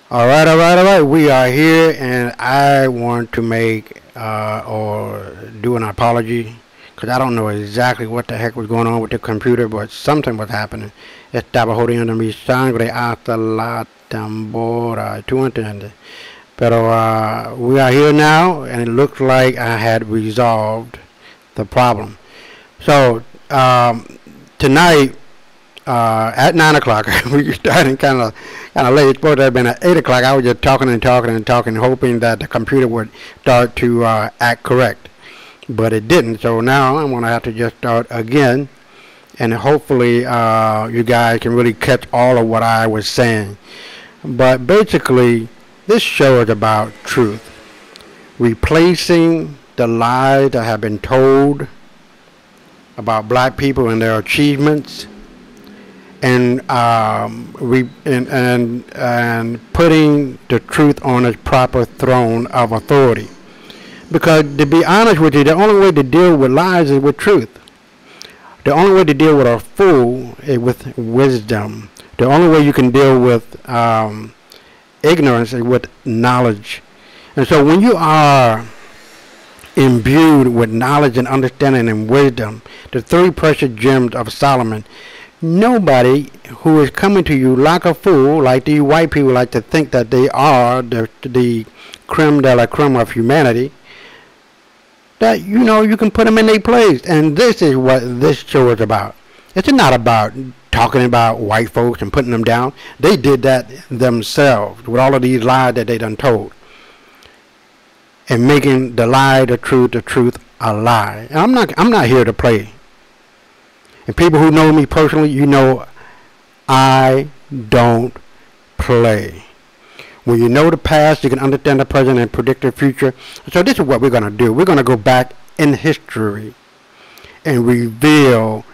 All right. We are here, and I want to make or do an apology because I don't know exactly what the heck was going on with the computer, but something was happening. Estaba jodiendo mi sangre hasta la tambora. ¿Tú entiendes? Pero we are here now, and it looks like I had resolved the problem. So tonight at 9 o'clock. We started kind of late. It's supposed to have been at 8 o'clock. I was just talking and talking and talking, hoping that the computer would start to act correct, but it didn't. So now I'm gonna have to just start again, and hopefully you guys can really catch all of what I was saying. But basically, this show is about truth, replacing the lies that have been told about black people and their achievements, and putting the truth on its proper throne of authority. Because to be honest with you, the only way to deal with lies is with truth. The only way to deal with a fool is with wisdom. The only way you can deal with ignorance is with knowledge. And so when you are imbued with knowledge and understanding and wisdom, the three precious gems of Solomon, nobody who is coming to you like a fool, like these white people like to think that they are the creme de la creme of humanity, that you can put them in their place. And this is what this show is about. It's not about talking about white folks and putting them down. They did that themselves with all of these lies that they done told, and making the lie the truth a lie. And I'm not here to play. And people who know me personally, I don't play. When you know the past, you can understand the present and predict the future. So this is what we're going to do. We're going to go back in history and reveal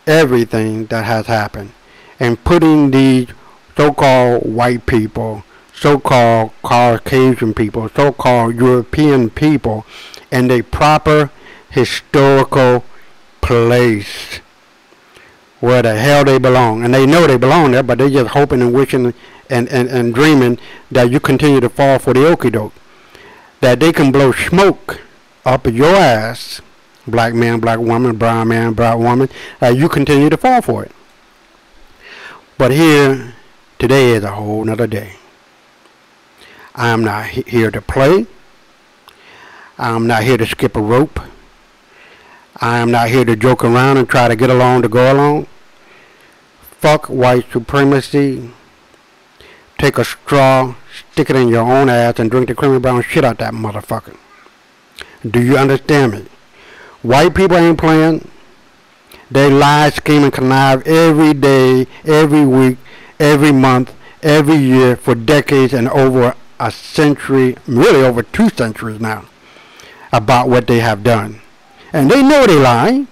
everything that has happened, and putting these so-called white people, so-called Caucasian people, so-called European people in their proper historical place, where the hell they belong. And they know they belong there, but they just hoping and wishing and dreaming that you continue to fall for the okie doke, that they can blow smoke up your ass, black man, black woman, brown man, brown woman, you continue to fall for it. But here, today is a whole nother day. I am not here to play. I am not here to skip a rope. I am not here to joke around and try to get along to go along. Fuck white supremacy. Take a straw, stick it in your own ass, and drink the creamy brown shit out that motherfucker. Do you understand me? White people ain't playing. They lie, scheme, and connive every day, every week, every month, every year for decades and over a century, really over 2 centuries now, about what they have done. And they know they lie.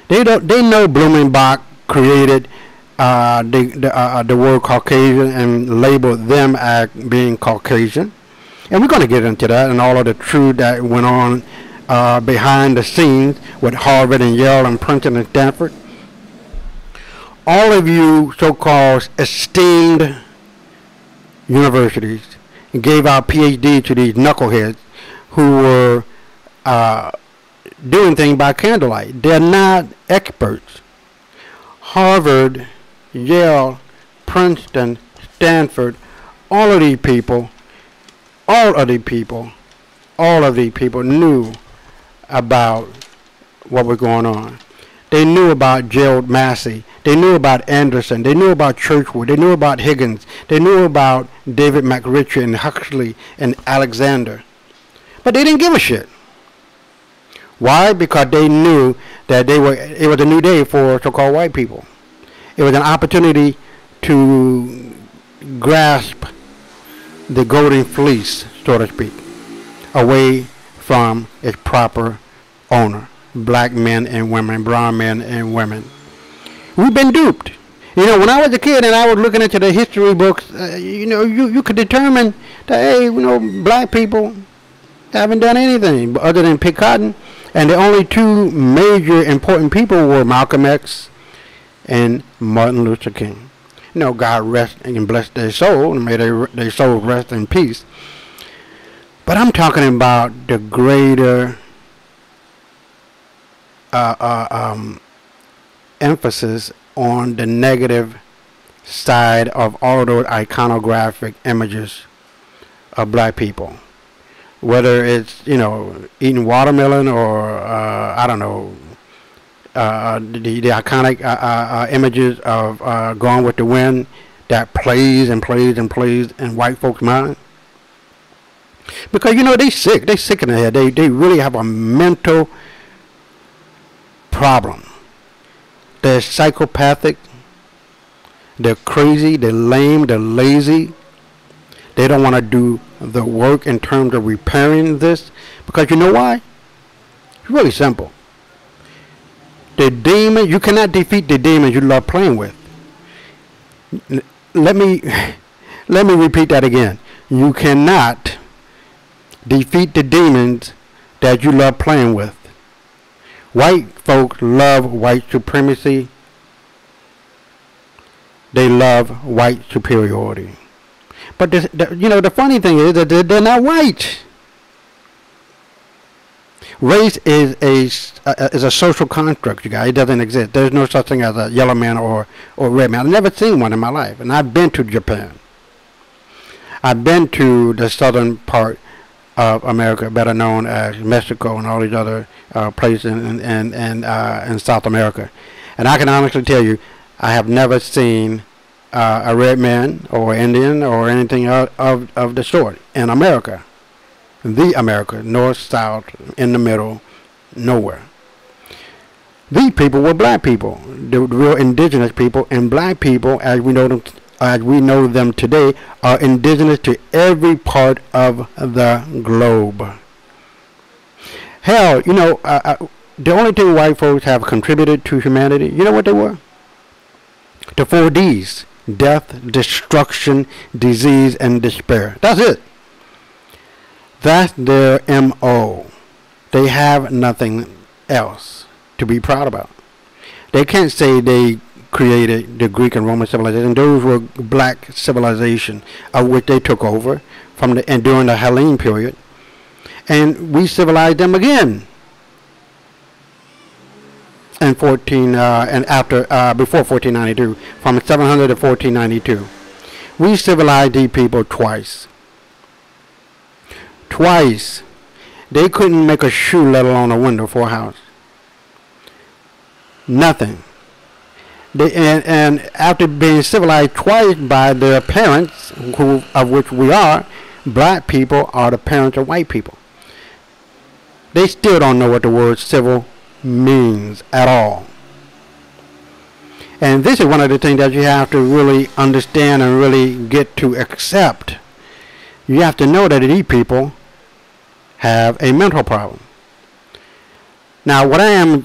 They know Blumenbach created the word Caucasian and labeled them as being Caucasian. And we're going to get into that and all of the truth that went on behind the scenes with Harvard and Yale and Princeton and Stanford. All of you so-called esteemed universities gave out PhD to these knuckleheads who were doing things by candlelight. They're not experts. Harvard, Yale, Princeton, Stanford, all of these people knew about what was going on. They knew about Gerald Massey. They knew about Anderson. They knew about Churchward. They knew about Higgins. They knew about David McRitchie and Huxley and Alexander. But they didn't give a shit. Why? Because they knew that it was a new day for so-called white people. It was an opportunity to grasp the golden fleece, so to speak, away from its proper owner, black men and women, brown men and women. We've been duped. When I was a kid and I was looking into the history books, you could determine that, hey, black people haven't done anything other than pick cotton. And the only 2 major important people were Malcolm X and Martin Luther King. God rest and bless their soul, and may their soul rest in peace. But I'm talking about the greater emphasis on the negative side of all of those iconographic images of black people. Whether it's, eating watermelon or, I don't know, the iconic images of Gone with the Wind that plays and plays and plays in white folks' mind. Because, they sick. They sick in the head. They really have a mental problem. They're psychopathic. They're crazy. They're lame. They're lazy. They don't want to do the work in terms of repairing this. Because you know why? It's really simple. The demon, you cannot defeat the demons you love playing with. Let me repeat that again. You cannot defeat the demons that you love playing with. White folks love white supremacy. They love white superiority. But the funny thing is that they're not white. Race is a social construct, you guys. It doesn't exist. There's no such thing as a yellow man or red man. I've never seen one in my life. And I've been to Japan. I've been to the southern part of America, better known as Mexico and all these other places in South America. And I can honestly tell you, I have never seen a red man or Indian or anything of the sort in America. The America, north, south, in the middle, nowhere. These people were black people, the real indigenous people, and black people, as we know them today, are indigenous to every part of the globe. Hell, the only thing white folks have contributed to humanity, you know what they were? The 4 Ds: death, destruction, disease, and despair. That's it. That's their M.O. They have nothing else to be proud about. They can't say they created the Greek and Roman civilization. Those were black civilization of which they took over and during the Hellene period. And we civilized them again in before 1492, from 700 to 1492. We civilized these people twice. Twice. They couldn't make a shoe, let alone a window for a house. Nothing. And after being civilized twice by their parents, of which we are, black people are the parents of white people. They still don't know what the word civil means at all. And this is one of the things that you have to really understand and really get to accept. You have to know that these people have a mental problem. Now, what I am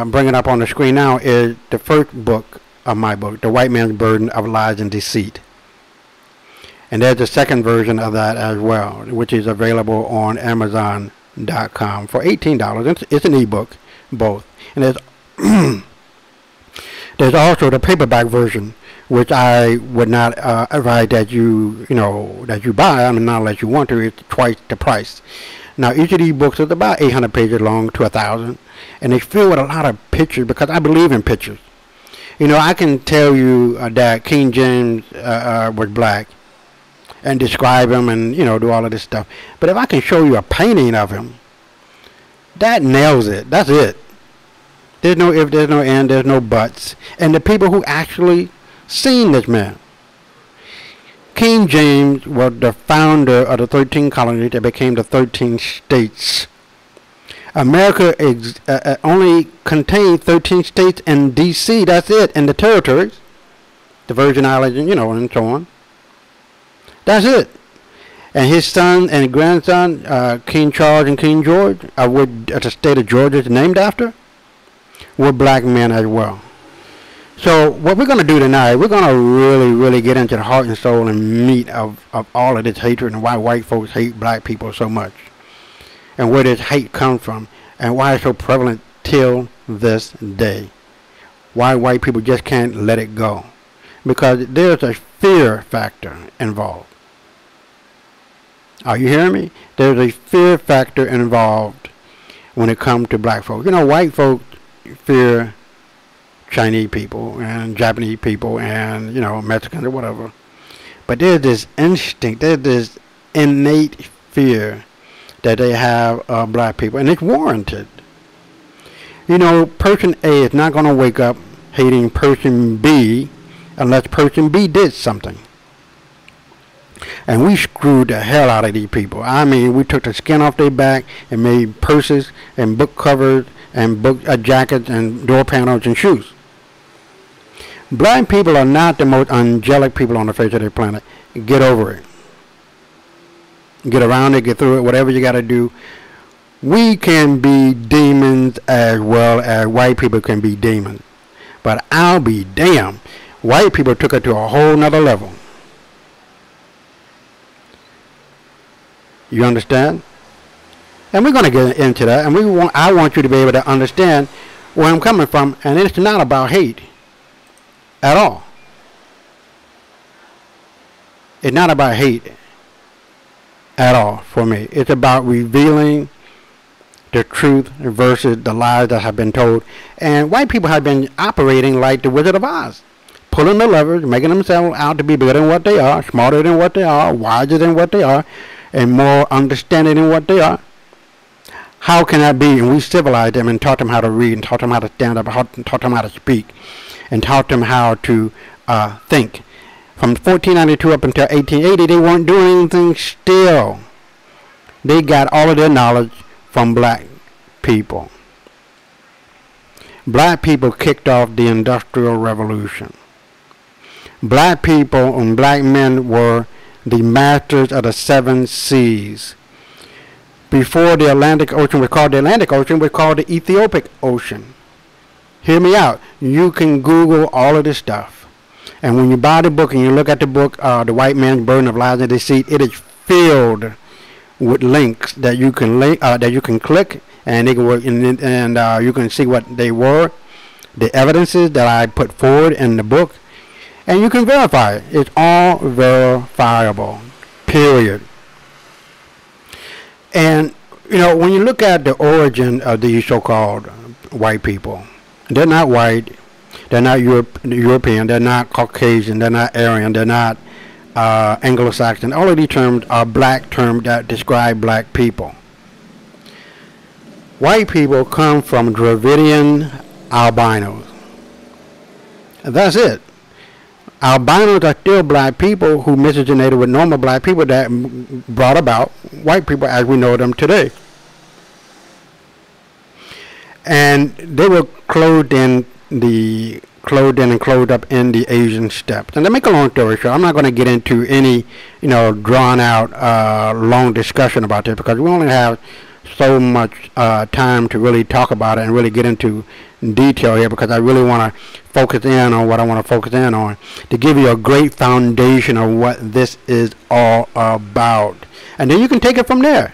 bringing up on the screen now is the first book of my book, The White Man's Burden of Lies and Deceit. And there's a second version of that as well, which is available on Amazon.com for $18. It's an ebook, both. And there's also the paperback version, which I would not advise that you buy. I mean, not unless you want to. It's twice the price. Now, each of these books is about 800 pages long to 1,000, and they fill with a lot of pictures because I believe in pictures. I can tell you that King James was black and describe him and, do all of this stuff. But if I can show you a painting of him, that nails it. That's it. There's no if, there's no and, there's no buts. And the people who actually seen this man. King James was the founder of the 13 colonies that became the 13 states. America only contained 13 states and D.C. That's it. And the territories, the Virgin Islands, and and so on. That's it. And his son and grandson, King Charles and King George, of which the state of Georgia is named after, were black men as well. So what we're going to do tonight, we're going to really, really get into the heart and soul and meat of all of this hatred and why white folks hate black people so much. And where this hate comes from and why it's so prevalent till this day. why white people just can't let it go. Because there's a fear factor involved. Are you hearing me? There's a fear factor involved when it comes to black folks. You know, white folks fear Chinese people and Japanese people and, you know, Mexicans or whatever. But there's this instinct, there's this innate fear that they have of black people, and it's warranted. You know, person A is not going to wake up hating person B unless person B did something. And we screwed the hell out of these people. I mean, we took the skin off their back and made purses and book covers and book jackets and door panels and shoes. Black people are not the most angelic people on the face of the planet. Get over it. Get around it, get through it, whatever you got to do. We can be demons as well as white people can be demons. But I'll be damned. White people took it to a whole nother level. You understand? And we're going to get into that. And I want you to be able to understand where I'm coming from. And it's not about hate at all. It's not about hate at all for me. It's about revealing the truth versus the lies that have been told. And white people have been operating like the Wizard of Oz, pulling the levers, making themselves out to be better than what they are, smarter than what they are, wiser than what they are, and more understanding than what they are. How can that be? And we civilized them and taught them how to read and taught them how to stand up, taught them how to speak, and taught them how to think. From 1492 up until 1880, they weren't doing anything still. They got all of their knowledge from black people. Black people kicked off the Industrial Revolution. Black people and black men were the masters of the 7 seas. Before the Atlantic Ocean was called the Atlantic Ocean, it was called the Ethiopic Ocean. Hear me out. You can Google all of this stuff. And when you buy the book and you look at the book, The White Man's Burden of Lies and Deceit, it is filled with links that you can click, and they can work, and you can see what they were, the evidences that I put forward in the book, and you can verify it. It's all verifiable, period. And, you know, when you look at the origin of these so-called white people, they're not white, they're not European, they're not Caucasian, they're not Aryan, they're not Anglo-Saxon. All of these terms are black terms that describe black people. White people come from Dravidian albinos. That's it. Albinos are still black people who miscegenated with normal black people that brought about white people as we know them today. And they were clothed and clothed up in the Asian steppes. And to make a long story short, I'm not going to get into any, drawn out long discussion about this, because we only have so much time to really talk about it and really get into detail here, because I really want to focus in on what I want to focus in on to give you a great foundation of what this is all about. And then you can take it from there.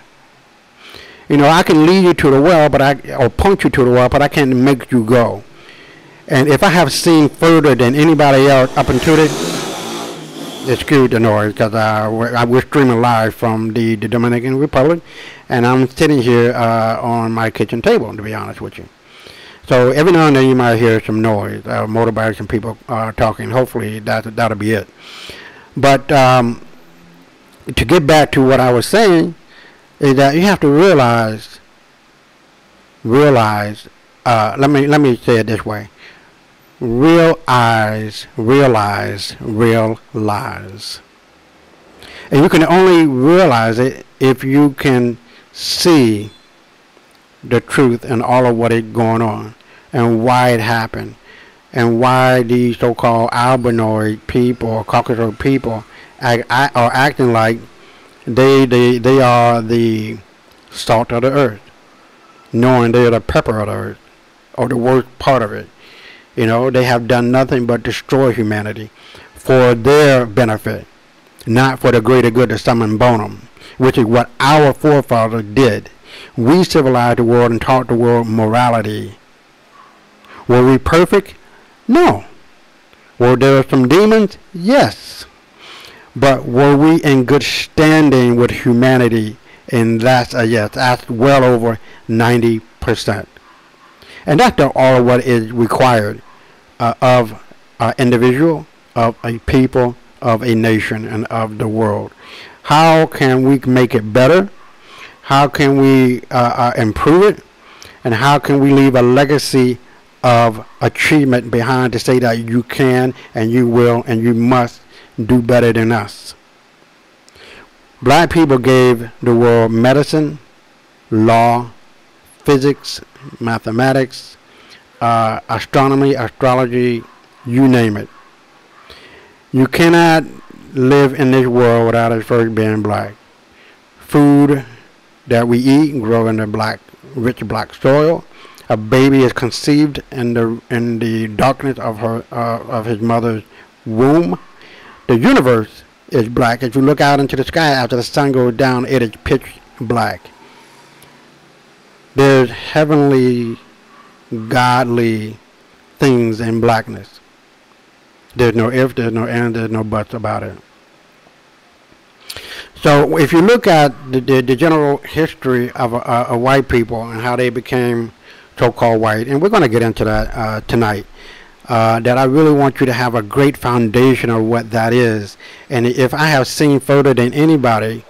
I can lead you to the well, or point you to the well, but I can't make you go. And if I have seen further than anybody else up until this, excuse the noise, because we're streaming live from the Dominican Republic, and I'm sitting here on my kitchen table, to be honest with you. So every now and then you might hear some noise, motorbikes and people talking. Hopefully that'll be it. But to get back to what I was saying, is that you have to realize. Let me say it this way: realize real lies. And you can only realize it if you can see the truth and all of what is going on and why it happened and why these so-called albinoid people or Caucasoid people are acting like they are the salt of the earth, knowing they are the pepper of the earth, or the worst part of it. They have done nothing but destroy humanity for their benefit, not for the greater good of summum bonum, which is what our forefathers did. We civilized the world and taught the world morality. Were we perfect? No. Were there some demons? Yes. But were we in good standing with humanity? And that's a yes. That's well over 90%. And that's all of what is required of an individual, of a people, of a nation, and of the world. How can we make it better? How can we improve it? And how can we leave a legacy of achievement behind to say that you can and you will and you must do better than us? Black people gave the world medicine, law, physics, mathematics, astronomy, astrology, you name it. You cannot live in this world without us first being black. Food that we eat grow in the rich black soil. A baby is conceived in the darkness of his mother's womb. The universe is black. If you look out into the sky after the sun goes down, it is pitch black. There's heavenly, godly things in blackness. There's no if, there's no and, there's no buts about it. So if you look at the general history of white people and how they became so-called white, and we're going to get into that tonight, that I really want you to have a great foundation of what that is. And if I have seen further than anybody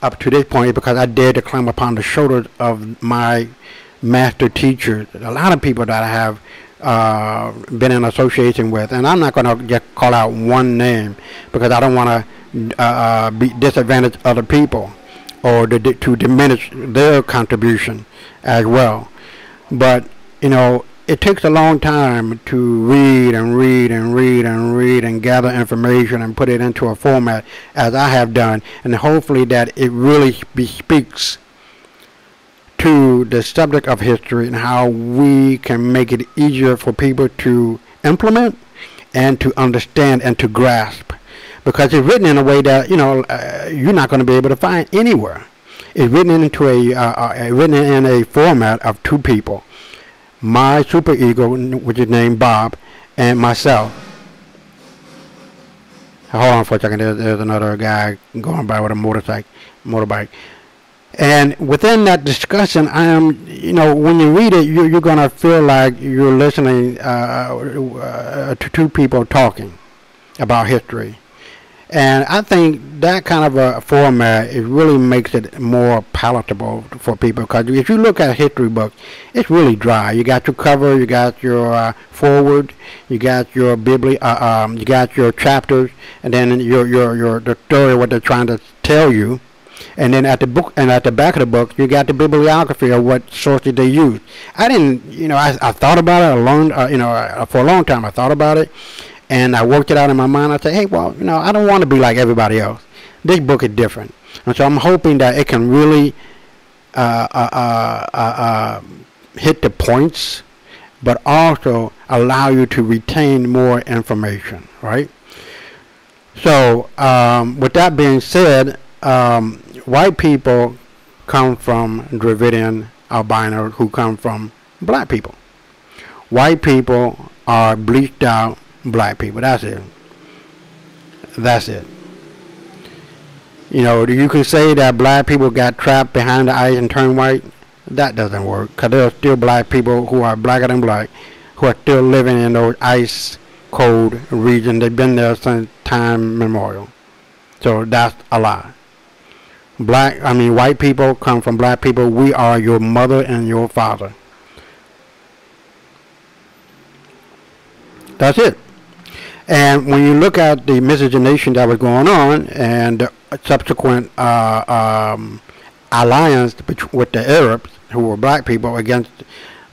up to this point, because I dared to climb upon the shoulders of my master teachers, a lot of people that I have been in association with, and I'm not going to just call out one name because I don't want to disadvantage other people or to diminish their contribution as well. But you know, it takes a long time to read and read and read and read and gather information and put it into a format as I have done, and hopefully that it really speaks to the subject of history and how we can make it easier for people to implement and to understand and to grasp, because it's written in a way that you're not going to be able to find anywhere. It's written into written in a format of two people, my super ego, which is named Bob, and myself. Hold on for a second. There's another guy going by with a motorbike. And within that discussion, I am, when you read it, you're going to feel like you're listening to two people talking about history. And I think that kind of a format, it really makes it more palatable for people. Because if you look at a history book, it's really dry. You got your cover, you got your foreword, you got your you got your chapters, and then the story what they're trying to tell you. And then at the back of the book, you got the bibliography of what sources they use. I didn't, I thought about it. I learned, for a long time I thought about it. And I worked it out in my mind. I said, hey, well, I don't want to be like everybody else. This book is different. And so I'm hoping that it can really hit the points, but also allow you to retain more information, right? So with that being said, white people come from Dravidian albinos who come from black people. White people are bleached out black people. That's it. That's it. You can say that black people got trapped behind the ice and turned white. That doesn't work, because there are still black people who are blacker than black who are still living in those ice cold regions. They've been there since time memorial. So that's a lie. White people come from black people. We are your mother and your father. That's it. And when you look at the miscegenation that was going on and the subsequent alliance with the Arabs, who were black people, against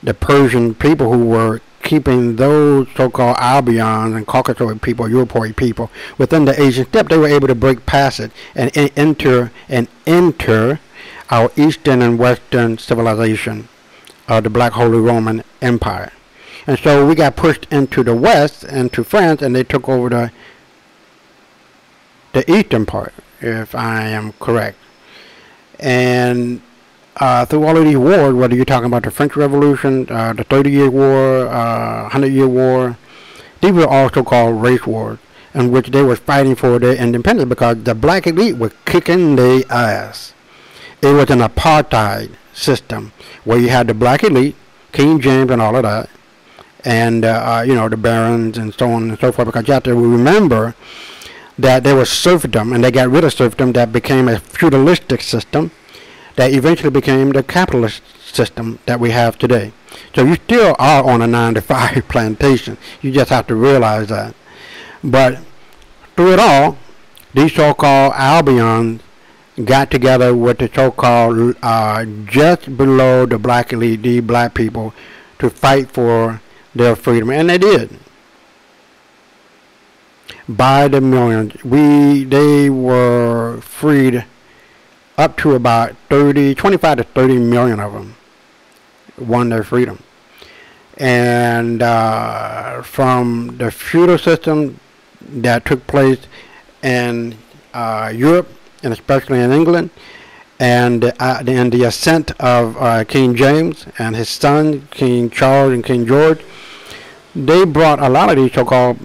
the Persian people who were keeping those so-called Albions and Caucasoid people, Europoid people, within the Asian steppe, they were able to break past it and enter our Eastern and Western civilization of the Black Holy Roman Empire. And so we got pushed into the West, into France, and they took over the eastern part, if I am correct. And through all of these wars, whether you're talking about the French Revolution, the 30-Year War, 100-Year War, These were also called race wars, in which they were fighting for their independence because the black elite was kicking their ass. It was an apartheid system where you had the black elite, King James and all of that, and the barons and so on and so forth, because you have to remember that there was serfdom, and they got rid of serfdom. That became a feudalistic system that eventually became the capitalist system that we have today. So you still are on a 9-to-5 plantation. You just have to realize that. But through it all, these so-called Albions got together with the so-called just below the black elite, the black people, to fight for their freedom, and they did. By the millions, they were freed. Up to about 25 to 30 million of them won their freedom. And from the feudal system that took place in Europe, and especially in England, and the ascent of King James and his son, King Charles and King George, they brought a lot of these so-called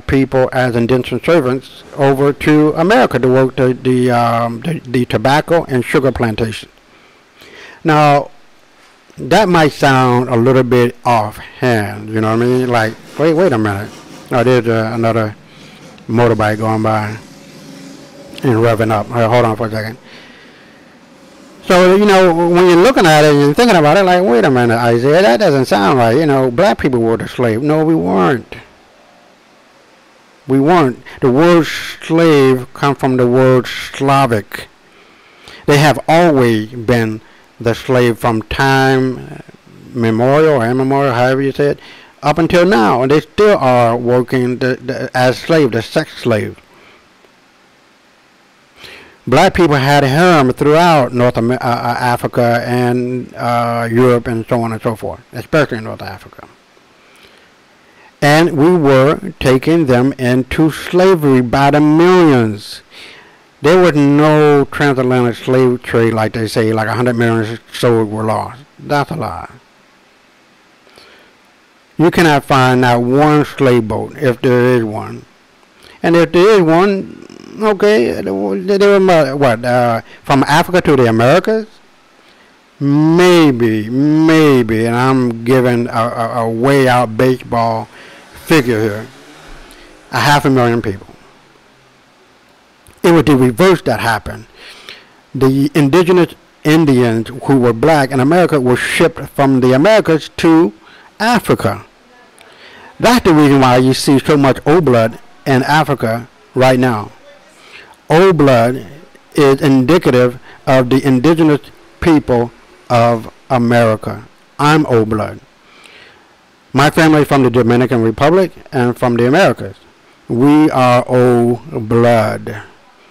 people as indentured servants over to America to work the tobacco and sugar plantation. Now, that might sound a little bit offhand, you know what I mean? Like, wait a minute. Oh, there's another motorbike going by and revving up. Hold on for a second. So, when you're looking at it and you're thinking about it, like, wait a minute, Isaiah, that doesn't sound right. Black people were the slave. No, we weren't. We weren't. The word slave comes from the word Slavic. They have always been the slave from time memorial or immemorial, however you say it, up until now. And they still are working as slaves, the sex slave. Black people had harem throughout North Africa and Europe and so on and so forth, especially in North Africa. And we were taking them into slavery by the millions. There was no transatlantic slave trade like they say, like 100 million souls were lost. That's a lie. You cannot find not one slave boat, if there is one. And if there is one, okay, they were from Africa to the Americas? Maybe, and I'm giving a way out baseball figure here. 500,000 people. It was the reverse that happened. The indigenous Indians who were black in America were shipped from the Americas to Africa. That's the reason why you see so much old blood in Africa right now. Old blood is indicative of the indigenous people of America. I'm old blood. My family is from the Dominican Republic and from the Americas. We are old blood,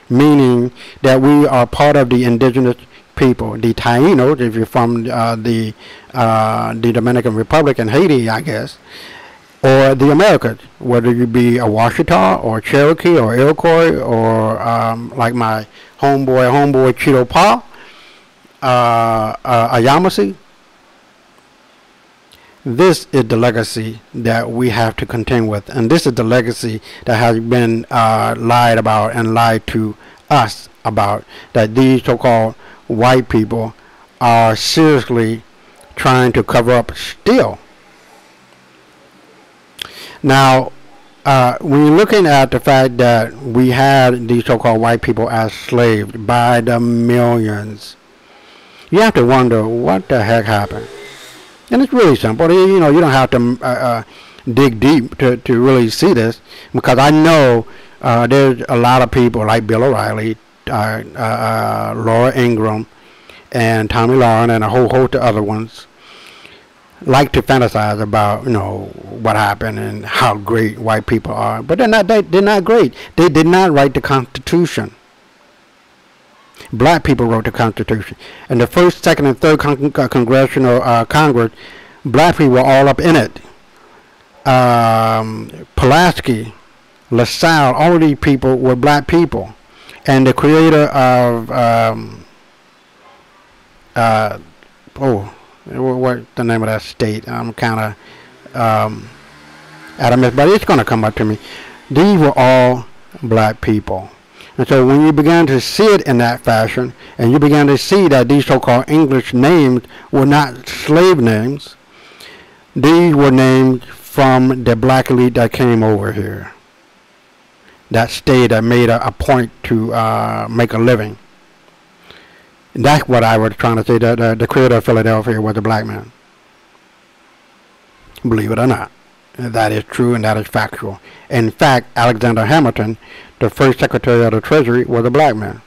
meaning that we are part of the indigenous people. The Tainos, if you're from the Dominican Republic and Haiti, I guess, or the Americas, whether you be a Washita or Cherokee or Iroquois or like my homeboy Cheeto Pa, a Yamasee. This is the legacy that we have to contend with, and this is the legacy that has been lied about and lied to us about, that these so-called white people are seriously trying to cover up still. Now, when you're looking at the fact that we had these so-called white people as slaves by the millions, you have to wonder what the heck happened. And it's really simple. You don't have to dig deep to really see this, because I know there's a lot of people like Bill O'Reilly, Laura Ingraham, and Tommy Lauren, and a whole host of other ones, like to fantasize about what happened and how great white people are, but they're not great. They did not write the Constitution. Black people wrote the Constitution. And the first, second, and third congressional Congress, black people were all up in it. Pulaski, LaSalle, all of these people were black people. And the creator of what's the name of that state? I'm kind of Adam, but it's going to come up to me. These were all black people. And so when you began to see it in that fashion, and you began to see that these so-called English names were not slave names, these were names from the black elite that came over here, that stayed, that made a point to make a living. And that's what I was trying to say, that the creator of Philadelphia was a black man. Believe it or not. That is true and that is factual. In fact, Alexander Hamilton, the first Secretary of the Treasury, was a black man.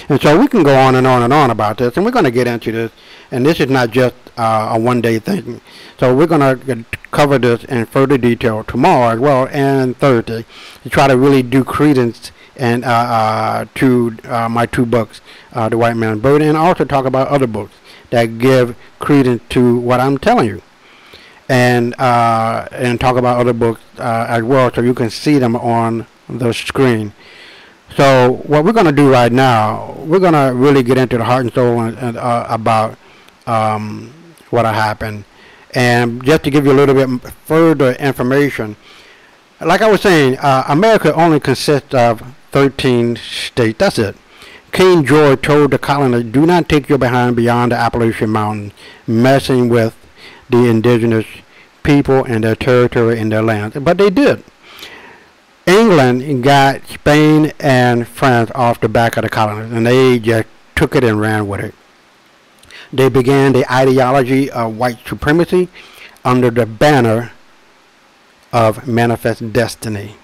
And so we can go on and on and on about this, and we're going to get into this. And this is not just a one-day thing. So we're going to cover this in further detail tomorrow as well, and Thursday, to try to really do credence and to my two books, The White Man's Burden, and also talk about other books that give credence to what I'm telling you. And talk about other books as well, so you can see them on the screen. So what we're going to do right now, we're going to really get into the heart and soul and about what happened. And just to give you a little bit further information, like I was saying, America only consists of 13 states. That's it. King George told the colonists, do not take your behind beyond the Appalachian Mountains, messing with the indigenous people and their territory and their land. But they did. England got Spain and France off the back of the colonies, and they just took it and ran with it. They began the ideology of white supremacy under the banner of manifest destiny.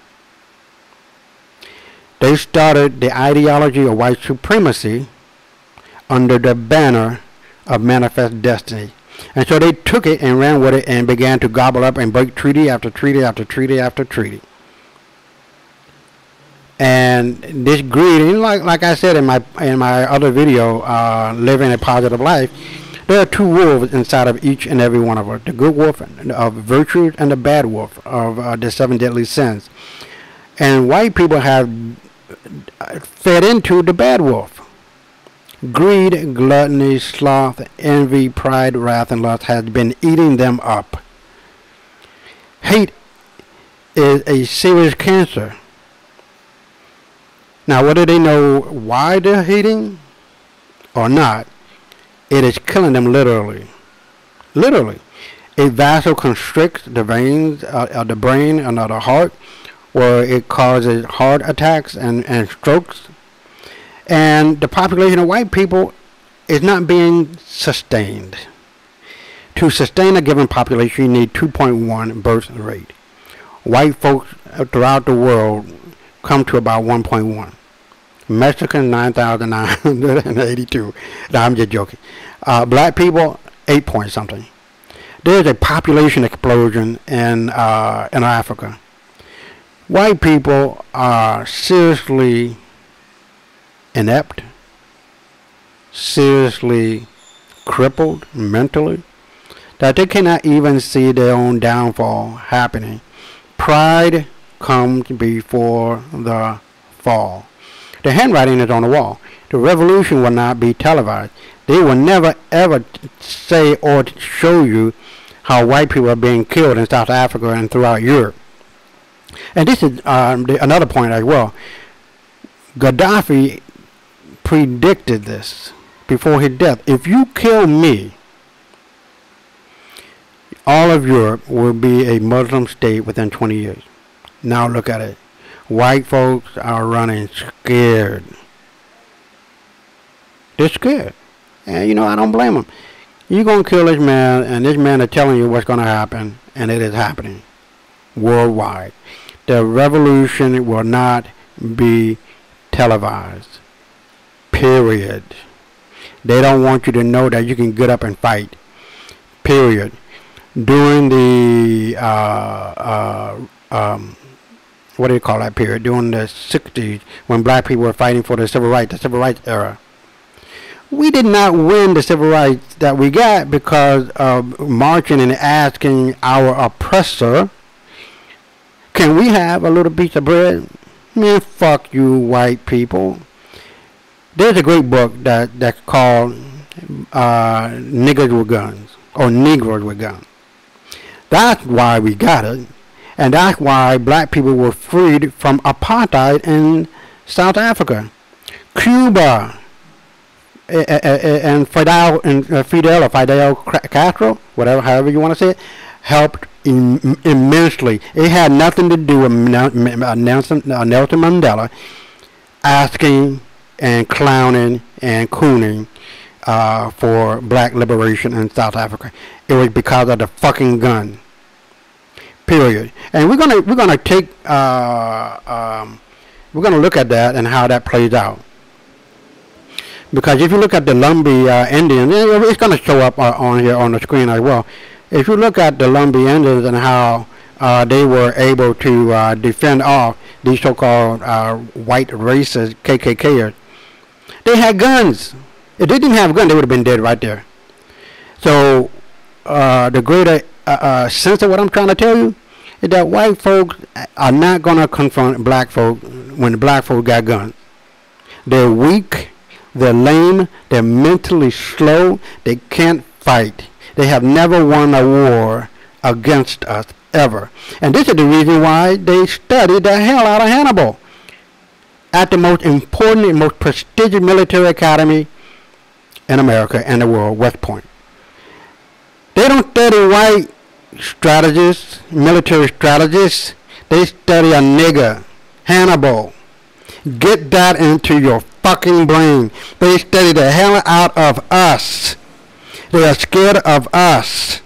They started the ideology of white supremacy under the banner of manifest destiny. And so they took it and ran with it and began to gobble up and break treaty after treaty after treaty after treaty. And this greed, and like I said in my other video, Living a Positive Life, there are two wolves inside of each and every one of us. The good wolf of virtues and the bad wolf of the 7 deadly sins. And white people have fed into the bad wolf. Greed, gluttony, sloth, envy, pride, wrath, and lust has been eating them up. Hate is a serious cancer. Now, whether they know why they're hating or not, it is killing them literally. Literally. A vasoconstricts the veins of the brain and of the heart, where it causes heart attacks and strokes. And the population of white people is not being sustained. To sustain a given population, you need 2.1 birth rate. White folks throughout the world come to about 1.1. Mexicans, 9,982. No, I'm just joking. Black people, 8 point something. There's a population explosion in Africa. White people are seriously inept, seriously crippled mentally, that they cannot even see their own downfall happening. Pride comes before the fall. The handwriting is on the wall. The revolution will not be televised. They will never ever say or show you how white people are being killed in South Africa and throughout Europe. And this is another point as well. Gaddafi predicted this before his death. If you kill me, all of Europe will be a Muslim state within 20 years. Now look at it. White folks are running scared. They're scared. And you know, I don't blame them. You're going to kill this man, and this man is telling you what's going to happen, and it is happening worldwide. The revolution will not be televised. Period. They don't want you to know that you can get up and fight. Period. During the what do you call that period? During the 60s, when black people were fighting for the civil rights era, we did not win the civil rights that we got because of marching and asking our oppressor, can we have a little piece of bread? Man, fuck you, white people. There's a great book that's called Niggers with Guns, or Negroes with Guns. That's why we got it. And that's why black people were freed from apartheid in South Africa. Cuba and Fidel Castro, whatever, however you want to say it, helped immensely. It had nothing to do with Nelson Mandela asking and clowning and cooning for black liberation in South Africa. It was because of the fucking gun. Period. And we're gonna take we're gonna look at that and how that plays out. Because if you look at the Lumbee Indians, it's gonna show up on here on the screen as well. If you look at the Lumbee Indians and how they were able to defend off these so-called white racist KKKers, they had guns. If they didn't have guns, they would have been dead right there. So the greater sense of what I'm trying to tell you is that white folks are not going to confront black folk when the black folk got guns. They're weak, they're lame, they're mentally slow, they can't fight. They have never won a war against us, ever. And this is the reason why they studied the hell out of Hannibal at the most important and most prestigious military academy in America and the world, West Point. They don't study white strategists, military strategists. They study a nigger, Hannibal. Get that into your fucking brain. They study the hell out of us. They are scared of us.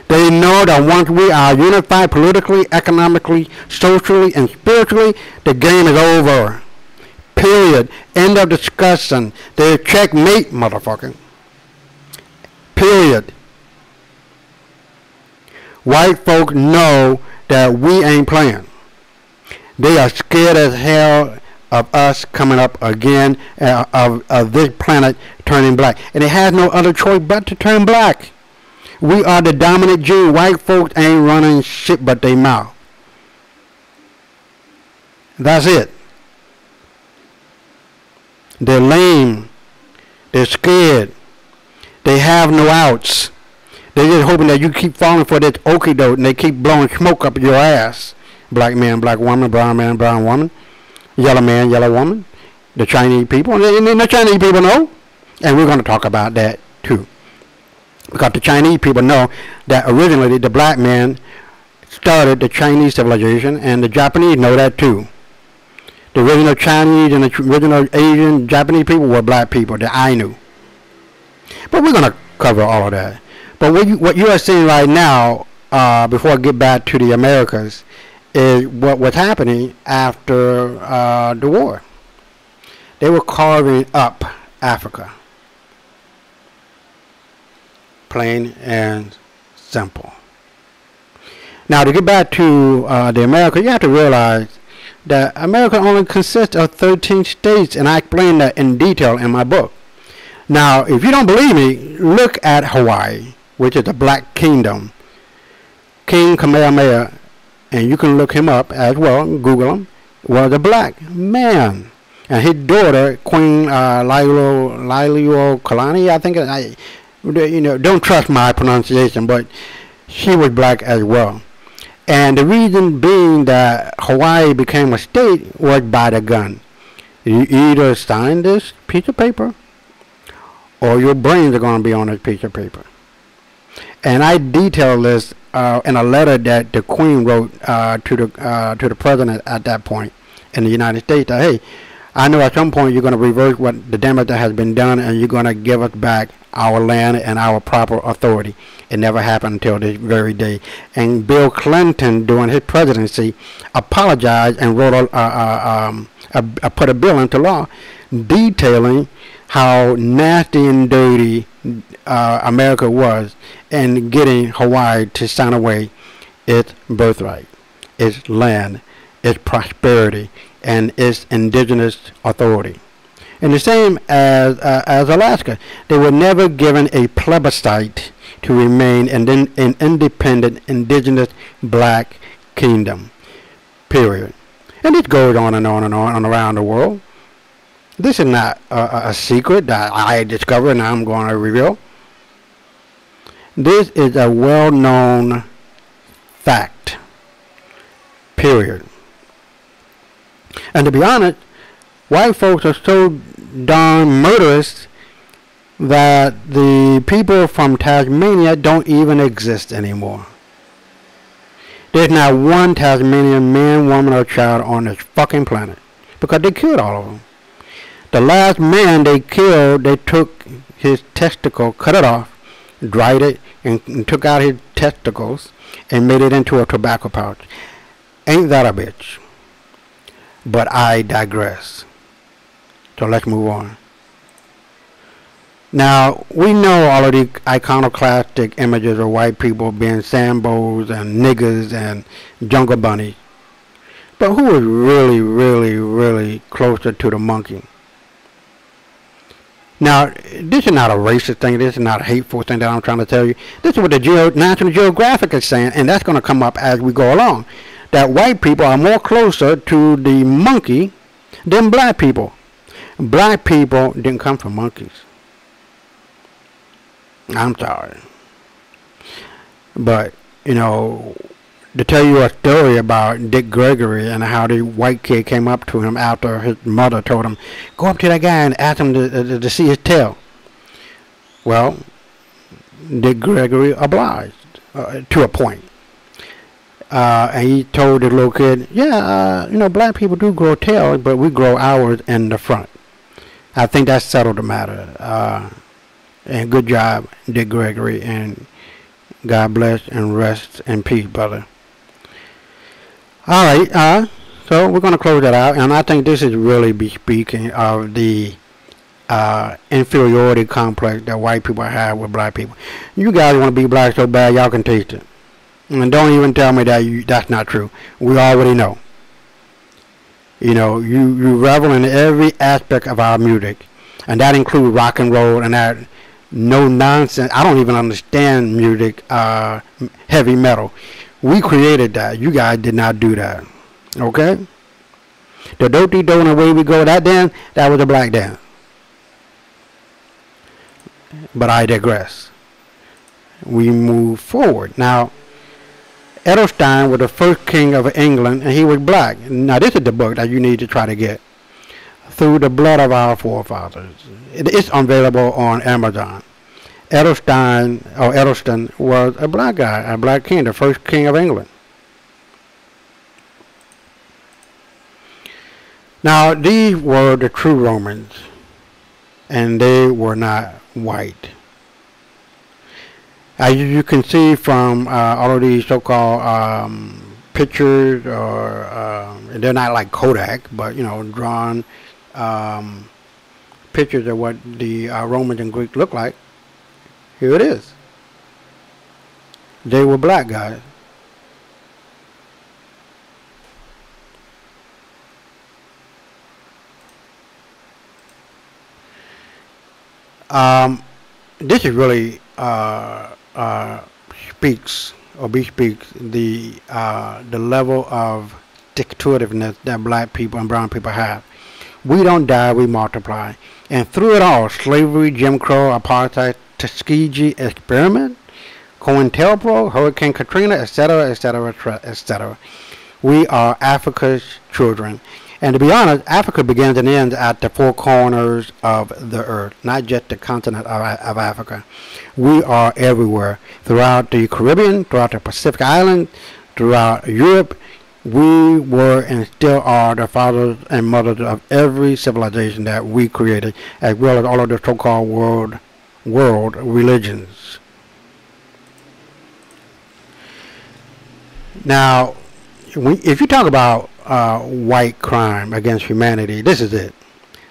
They know that once we are unified politically, economically, socially, and spiritually, the game is over. Period. End of discussion. They're checkmate, motherfucker. Period. White folk know that we ain't playing. They are scared as hell of us coming up again, of this planet turning black. And it has no other choice but to turn black. We are the dominant gene. White folks ain't running shit but they mouth. That's it. They're lame. They're scared. They have no outs. They're just hoping that you keep falling for this okie doke and they keep blowing smoke up your ass. Black man, black woman, brown man, brown woman, yellow man, yellow woman, the Chinese people. And the Chinese people know. And we're going to talk about that too. Because the Chinese people know that originally the black man started the Chinese civilization, and the Japanese know that too. The original Chinese and the original Asian Japanese people were black people, the Ainu. But we're going to cover all of that. But what you are seeing right now, before I get back to the Americas, is what was happening after the war. They were carving up Africa. Plain and simple. Now, to get back to the America, you have to realize that America only consists of 13 states, and I explain that in detail in my book. Now, if you don't believe me, look at Hawaii, which is a black kingdom. King Kamehameha, and you can look him up as well, Google him, was a black man. And his daughter, Queen Lailokalani, I think, don't trust my pronunciation, but she was black as well. And the reason being that Hawaii became a state was by the gun. You either sign this piece of paper or your brains are going to be on this piece of paper. And I detail this in a letter that the Queen wrote to the president at that point in the United States. That, hey, I know at some point you're going to reverse what the damage that has been done, and you're going to give us back our land and our proper authority. It never happened until this very day. And Bill Clinton, during his presidency, apologized and wrote put a bill into law detailing how nasty and dirty America was in getting Hawaii to sign away its birthright, its land, its prosperity, and its indigenous authority. And the same as Alaska. They were never given a plebiscite to remain an independent, indigenous black kingdom. Period. And it goes on and on and on around the world. This is not a secret that I discovered and I'm going to reveal. This is a well-known fact period. And to be honest, white folks are so darn murderous that the people from Tasmania don't even exist anymore. There's not one Tasmanian man, woman, or child on this fucking planet because they killed all of them. The last man they killed, they took his testicle, cut it off, dried it, and took out his testicles and made it into a tobacco pouch. Ain't that a bitch? But I digress. So let's move on. Now, we know all of the iconoclastic images of white people being Sambos and niggers and jungle bunnies. But who is really, really, really closer to the monkey? Now, this is not a racist thing. This is not a hateful thing that I'm trying to tell you. This is what the National Geographic is saying, and that's going to come up as we go along. That white people are more closer to the monkey than black people. Black people didn't come from monkeys. I'm sorry. But, you know, to tell you a story about Dick Gregory and how the white kid came up to him after his mother told him, go up to that guy and ask him to see his tail. Well, Dick Gregory obliged to a point. And he told the little kid, yeah, you know, black people do grow tails, but we grow ours in the front. I think that settled the matter. And good job, Dick Gregory, and God bless and rest in peace, brother. All right, so we're going to close that out, and I think this is really bespeaking of the inferiority complex that white people have with black people. You guys want to be black so bad, y'all can taste it. And don't even tell me that that's not true. We already know. You know, you revel in every aspect of our music, and that includes rock and roll and that no nonsense. I don't even understand music, heavy metal. We created that. You guys did not do that. Okay? The do-de-do and away we go, that dance, that was a black dance. But I digress. We move forward. Now, Edelstein was the first king of England, and he was black. Now, this is the book that you need to try to get. Through the Blood of Our Forefathers. It's available on Amazon. Edelstein was a black guy, a black king, the first king of England. Now, these were the true Romans, and they were not white. As you can see from all of these so-called pictures, or they're not like Kodak, but, you know, drawn pictures of what the Romans and Greeks look like. Here it is. They were black guys. This is really bespeaks the level of stick-to-itiveness that black people and brown people have. We don't die, we multiply. And through it all, slavery, Jim Crow, apartheid, Tuskegee experiment, COINTELPRO, Hurricane Katrina, etc., etc., etc. We are Africa's children. And to be honest, Africa begins and ends at the four corners of the earth, not just the continent of Africa. We are everywhere, throughout the Caribbean, throughout the Pacific Islands, throughout Europe. We were and still are the fathers and mothers of every civilization that we created, as well as all of the so-called world religions. Now, if you talk about white crime against humanity, this is it.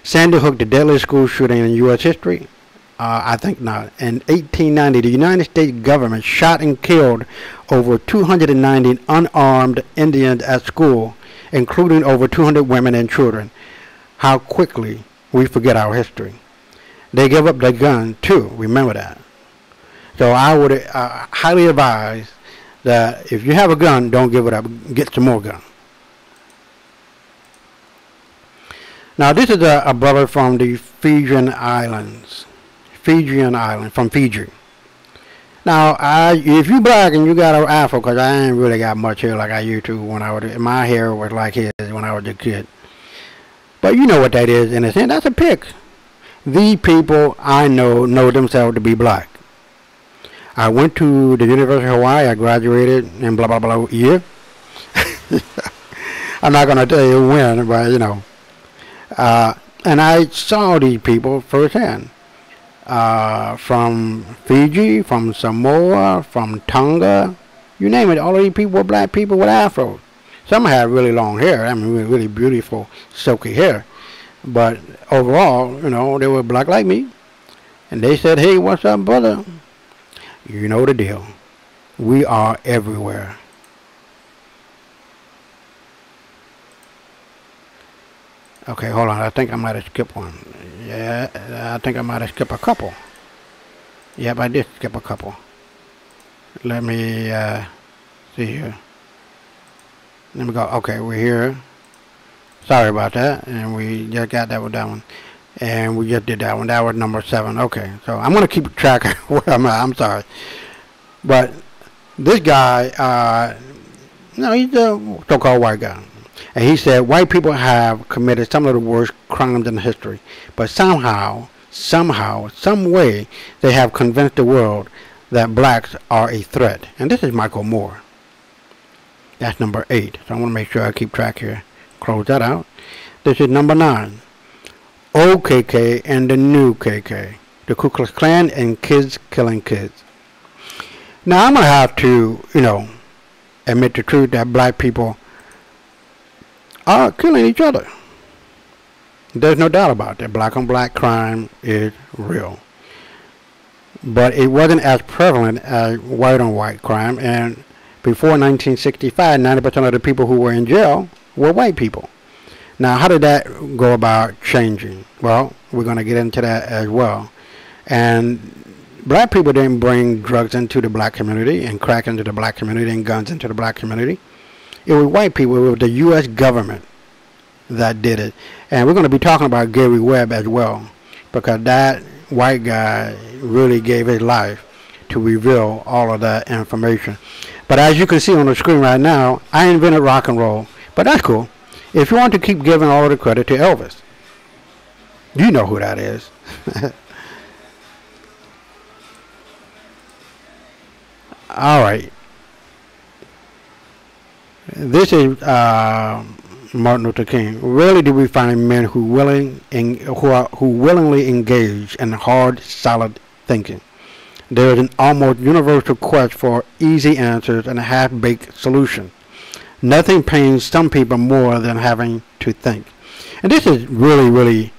Sandy Hook, the deadliest school shooting in U.S. history? I think not. In 1890, the United States government shot and killed over 290 unarmed Indians at school, including over 200 women and children. How quickly we forget our history. They gave up their gun too, remember that. So I would highly advise that if you have a gun, don't give it up, get some more guns. Now this is a brother from the Fijian Islands. From Fiji. Now, if you black and you got an afro, 'cause I ain't really got much hair like I used to when I was, my hair was like his when I was a kid. But you know what that is in a sense. That's a pick. The people I know themselves to be black. I went to the University of Hawaii. I graduated in blah blah blah year. I'm not gonna tell you when, but you know. And I saw these people firsthand. From Fiji, from Samoa, from Tonga, you name it. All of these people were black people with afros. Some had really long hair. I mean, really beautiful, silky hair. But overall, you know, they were black like me. And they said, "Hey, what's up, brother?" You know the deal. We are everywhere. Okay, hold on. I think I might have skipped one. Yeah, I think I might have skipped a couple. Yep, I did skip a couple. Let me see here. Let me go. Okay, we're here. Sorry about that. And we just got that with that one. And we just did that one. That was number 7. Okay, so I'm going to keep track of where I'm at. I'm sorry. But this guy, no, he's a so-called white guy. And he said white people have committed some of the worst crimes in history. But somehow, some way, they have convinced the world that blacks are a threat. And this is Michael Moore. That's number 8. So I want to make sure I keep track here. Close that out. This is number 9. Old KK and the new KK. The Ku Klux Klan and kids killing kids. Now I'm going to have to, you know, admit the truth that black people are killing each other. There's no doubt about that. Black on black crime is real. But it wasn't as prevalent as white on white crime. And before 1965, 90% of the people who were in jail were white people. Now, how did that go about changing? Well, we're going to get into that as well. And black people didn't bring drugs into the black community and crack into the black community and guns into the black community. It was white people. It was the U.S. government that did it. And we're going to be talking about Gary Webb as well, because that white guy really gave his life to reveal all of that information. But as you can see on the screen right now, I invented rock and roll. But that's cool. If you want to keep giving all of the credit to Elvis, you know who that is. All right. This is Martin Luther King. Rarely do we find men who willingly engage in hard, solid thinking. There is an almost universal quest for easy answers and a half-baked solution. Nothing pains some people more than having to think. And this is really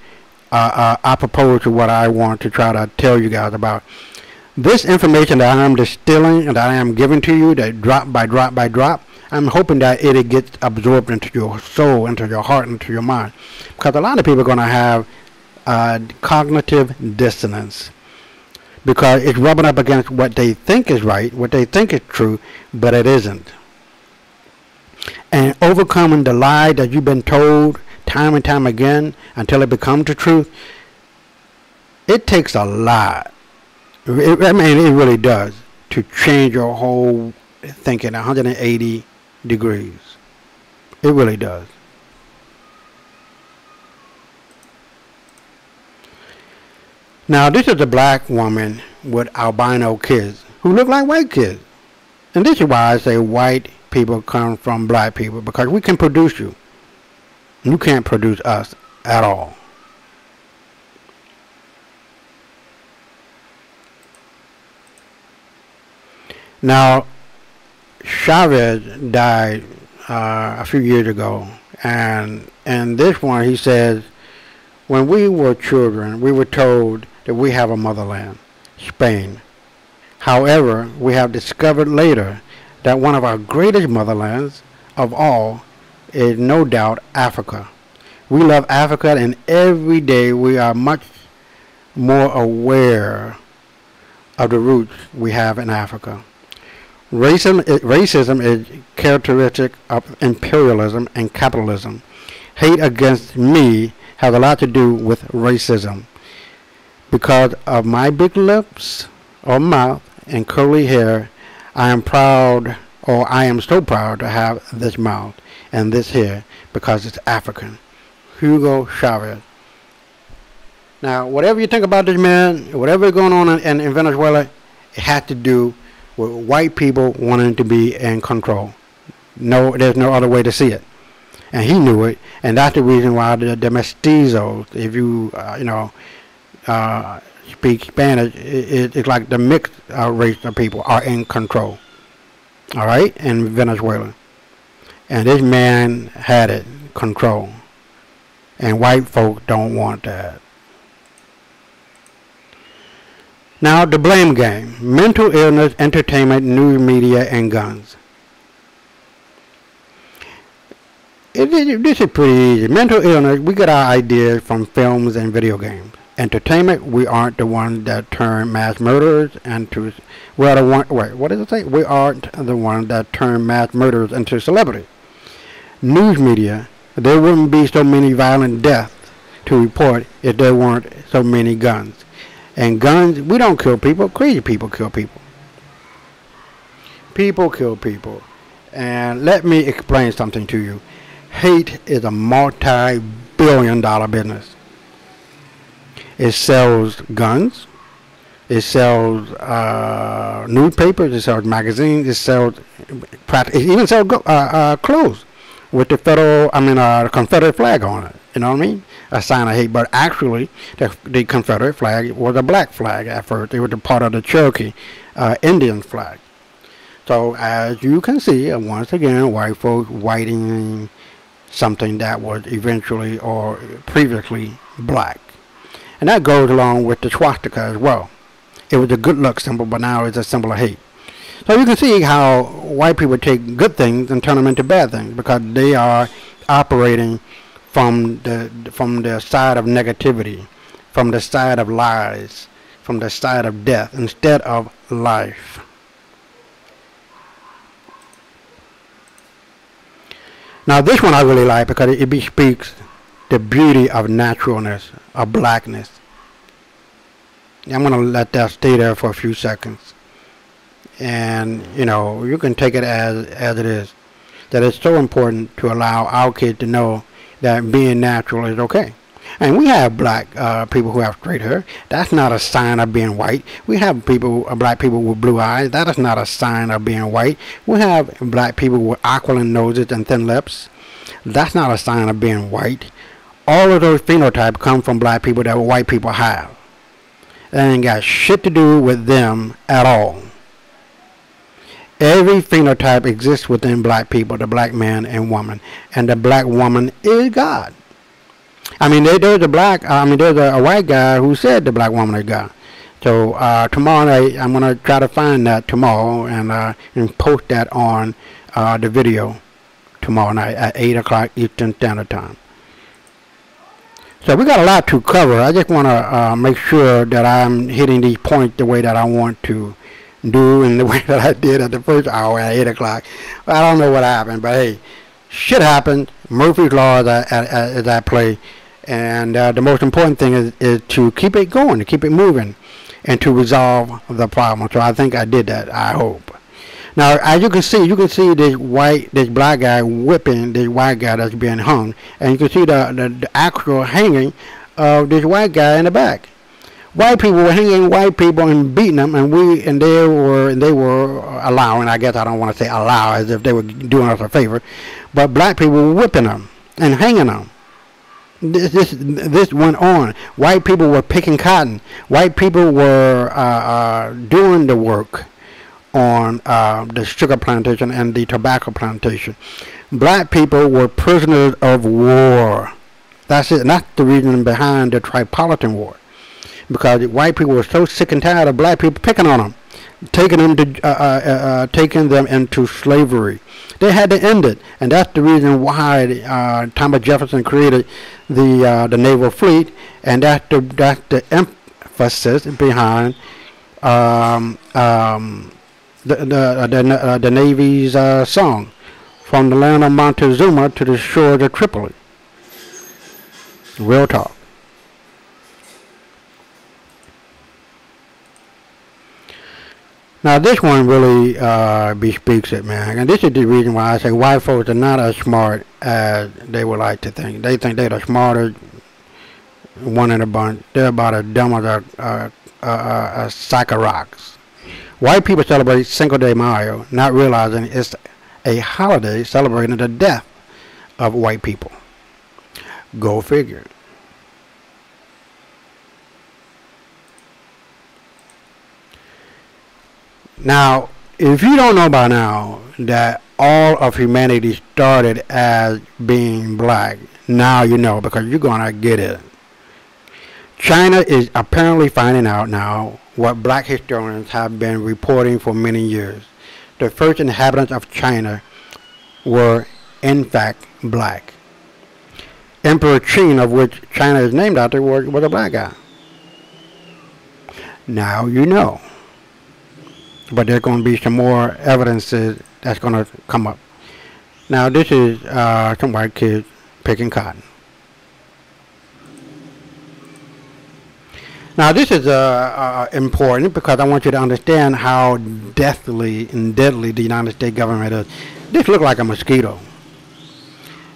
apropos to what I want to try to tell you guys about. This information that I am distilling and that I am giving to you, that drop by drop by drop, I'm hoping that it gets absorbed into your soul, into your heart, into your mind. Because a lot of people are going to have cognitive dissonance. Because it's rubbing up against what they think is right, what they think is true, but it isn't. And overcoming the lie that you've been told time and time again until it becomes the truth, it takes a lot. I mean, it really does, to change your whole thinking 180 degrees. It really does. Now, this is a black woman with albino kids who look like white kids. And this is why I say white people come from black people, because we can produce you. You can't produce us at all. Now, Chavez died a few years ago, and this one he says, when we were children, we were told that we have a motherland, Spain. However, we have discovered later that one of our greatest motherlands of all is no doubt Africa. We love Africa, and every day we are much more aware of the roots we have in Africa. Racism is characteristic of imperialism and capitalism. Hate against me has a lot to do with racism. Because of my big lips or mouth and curly hair. I am proud, or I am so proud to have this mouth and this hair because it's African. Hugo Chavez. Now, whatever you think about this man, whatever is going on in Venezuela, it had to do with white people wanting to be in control. No, there's no other way to see it. And he knew it, and that's the reason why the mestizos, if you, speak Spanish, it's like the mixed race of people are in control. All right, in Venezuela. And this man had it, control. And white folk don't want that. Now, the blame game. Mental illness, entertainment, news media, and guns. This is pretty easy. Mental illness, we get our ideas from films and video games. Entertainment, we aren't the ones that turn mass murderers into... We are the one, wait, what does it say? We aren't the ones that turn mass murderers into celebrities. News media, there wouldn't be so many violent deaths to report if there weren't so many guns. And guns, we don't kill people. Crazy people kill people. People kill people. And let me explain something to you. Hate is a multi-billion-dollar business. It sells guns. It sells newspapers. It sells magazines. It sells, it even sells clothes with the the Confederate flag on it. You know what I mean? A sign of hate. But actually, the Confederate flag was a black flag at first. It was a part of the Cherokee Indian flag. So as you can see, once again, white folks whiting something that was eventually or previously black. And that goes along with the swastika as well. It was a good luck symbol, but now it's a symbol of hate. So you can see how white people take good things and turn them into bad things because they are operating from the side of negativity, from the side of lies, from the side of death instead of life. Now this one I really like because it bespeaks the beauty of naturalness, of blackness. I'm going to let that stay there for a few seconds. And, you can take it as it is. That it's so important to allow our kids to know that being natural is okay. And we have black people who have straight hair. That's not a sign of being white. We have black people with blue eyes. That is not a sign of being white. We have black people with aquiline noses and thin lips. That's not a sign of being white. All of those phenotypes come from black people that white people have. That ain't got shit to do with them at all. Every phenotype exists within black people, the black man and woman. And the black woman is God. There's a white guy who said the black woman is God. So tomorrow night, I'm going to try to find that tomorrow and post that on the video tomorrow night at 8 o'clock Eastern Standard Time. So we got a lot to cover. I just want to make sure that I'm hitting these points the way that I want to do and the way that I did at the first hour at 8 o'clock. I don't know what happened, but hey, shit happened. Murphy's Law is at play. And the most important thing is to keep it going, to keep it moving, and to resolve the problem. So I think I did that, I hope. Now, as you can see this black guy whipping this white guy that's being hung. And you can see the actual hanging of this white guy in the back. White people were hanging white people and beating them, and they were allowing, I guess I don't want to say allow as if they were doing us a favor, but black people were whipping them and hanging them. This went on. White people were picking cotton. White people were doing the work on the sugar plantation and the tobacco plantation. Black people were prisoners of war. That's it. And that's the reason behind the Tripolitan War. Because white people were so sick and tired of black people picking on them, taking them into slavery. They had to end it, and that's the reason why Thomas Jefferson created the naval fleet, and that's the emphasis behind the Navy's song, "From the land of Montezuma to the shores of Tripoli." Real talk. Now this one really bespeaks it, man. And this is the reason why I say white folks are not as smart as they would like to think. They think they're the smartest one in a bunch. They're about as dumb as a sack of rocks. White people celebrate Cinco de Mayo, not realizing it's a holiday celebrating the death of white people. Go figure. Now, if you don't know by now that all of humanity started as being black, now you know, because you're going to get it. China is apparently finding out now what black historians have been reporting for many years. The first inhabitants of China were, in fact, black. Emperor Qin, of which China is named after, was a black guy. Now you know. But there's going to be some more evidences that's going to come up. Now this is some white kids picking cotton. Now this is important because I want you to understand how deathly and deadly the United States government is. This looks like a mosquito.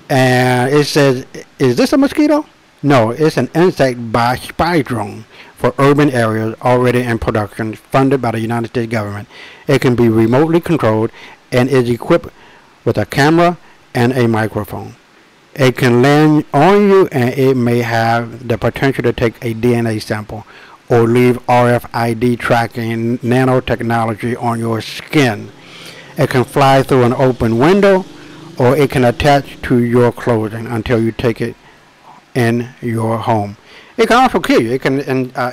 And it says, is this a mosquito? No, it's an insect by spy drone for urban areas already in production, funded by the United States government. It can be remotely controlled and is equipped with a camera and a microphone. It can land on you and it may have the potential to take a DNA sample or leave RFID tracking nanotechnology on your skin. It can fly through an open window or it can attach to your clothing until you take it in your home. It can also kill you. It can